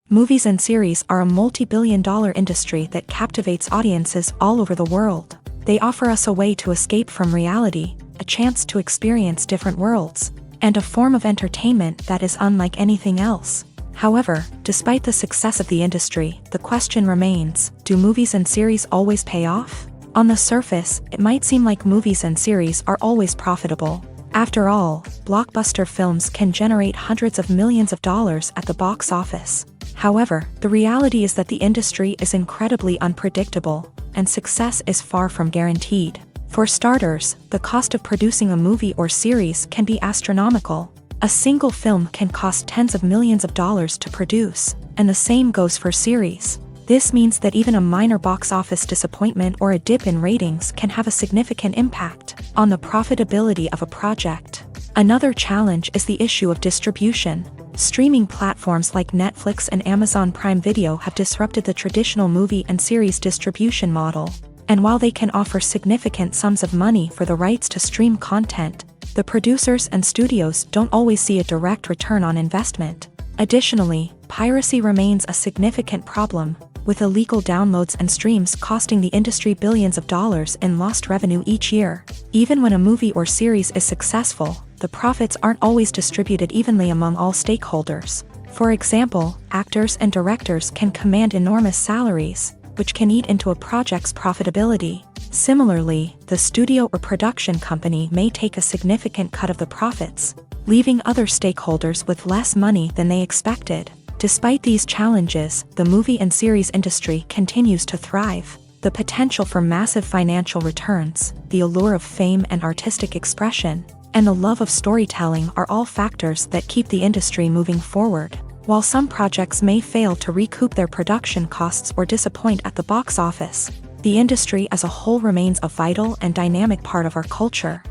Movies and series are a multi-billion-dollar industry that captivates audiences all over the world. They offer us a way to escape from reality, a chance to experience different worlds, and a form of entertainment that is unlike anything else. However, despite the success of the industry, the question remains, do movies and series always pay off? On the surface, it might seem like movies and series are always profitable. After all, blockbuster films can generate hundreds of millions of dollars at the box office. However, the reality is that the industry is incredibly unpredictable, and success is far from guaranteed. For starters, the cost of producing a movie or series can be astronomical. A single film can cost tens of millions of dollars to produce, and the same goes for series. This means that even a minor box office disappointment or a dip in ratings can have a significant impact on the profitability of a project. Another challenge is the issue of distribution. Streaming platforms like Netflix and Amazon Prime Video have disrupted the traditional movie and series distribution model. And while they can offer significant sums of money for the rights to stream content, the producers and studios don't always see a direct return on investment. Additionally, piracy remains a significant problem, with illegal downloads and streams costing the industry billions of dollars in lost revenue each year. Even when a movie or series is successful, the profits aren't always distributed evenly among all stakeholders. For example, actors and directors can command enormous salaries, which can eat into a project's profitability. Similarly, the studio or production company may take a significant cut of the profits, leaving other stakeholders with less money than they expected. Despite these challenges, the movie and series industry continues to thrive. The potential for massive financial returns, the allure of fame and artistic expression, and the love of storytelling are all factors that keep the industry moving forward. While some projects may fail to recoup their production costs or disappoint at the box office, the industry as a whole remains a vital and dynamic part of our culture.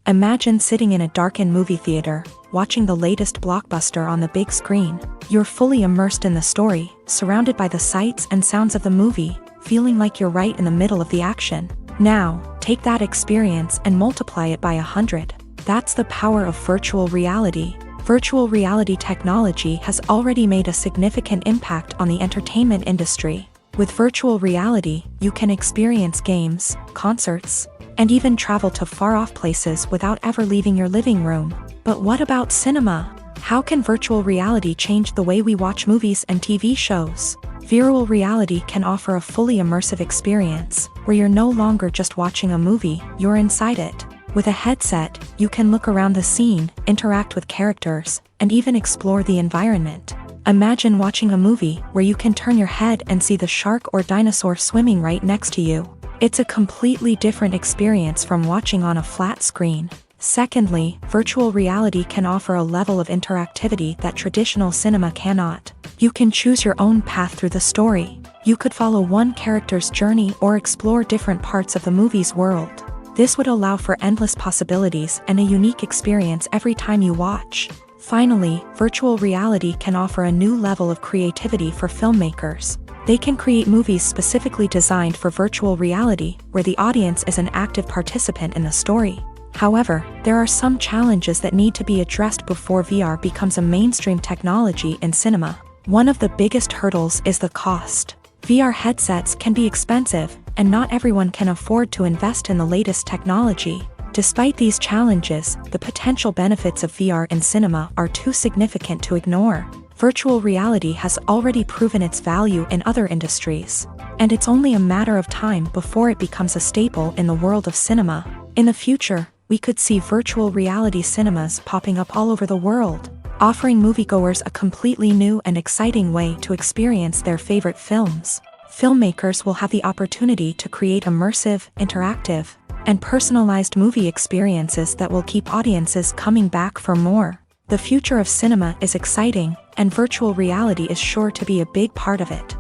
Imagine sitting in a darkened movie theater, watching the latest blockbuster on the big screen. You're fully immersed in the story, surrounded by the sights and sounds of the movie, feeling like you're right in the middle of the action. Now, take that experience and multiply it by 100. That's the power of virtual reality. Virtual reality technology has already made a significant impact on the entertainment industry. With virtual reality, you can experience games, concerts, and even travel to far-off places without ever leaving your living room. But what about cinema? How can virtual reality change the way we watch movies and TV shows? Virtual reality can offer a fully immersive experience, where you're no longer just watching a movie, you're inside it. With a headset, you can look around the scene, interact with characters, and even explore the environment. Imagine watching a movie where you can turn your head and see the shark or dinosaur swimming right next to you. It's a completely different experience from watching on a flat screen. Secondly, virtual reality can offer a level of interactivity that traditional cinema cannot. You can choose your own path through the story. You could follow one character's journey or explore different parts of the movie's world. This would allow for endless possibilities and a unique experience every time you watch. Finally, virtual reality can offer a new level of creativity for filmmakers. They can create movies specifically designed for virtual reality, where the audience is an active participant in the story. However, there are some challenges that need to be addressed before VR becomes a mainstream technology in cinema. One of the biggest hurdles is the cost. VR headsets can be expensive, and not everyone can afford to invest in the latest technology. Despite these challenges, the potential benefits of VR in cinema are too significant to ignore. Virtual reality has already proven its value in other industries, and it's only a matter of time before it becomes a staple in the world of cinema. In the future, we could see virtual reality cinemas popping up all over the world, offering moviegoers a completely new and exciting way to experience their favorite films. Filmmakers will have the opportunity to create immersive, interactive, and personalized movie experiences that will keep audiences coming back for more. The future of cinema is exciting, and virtual reality is sure to be a big part of it.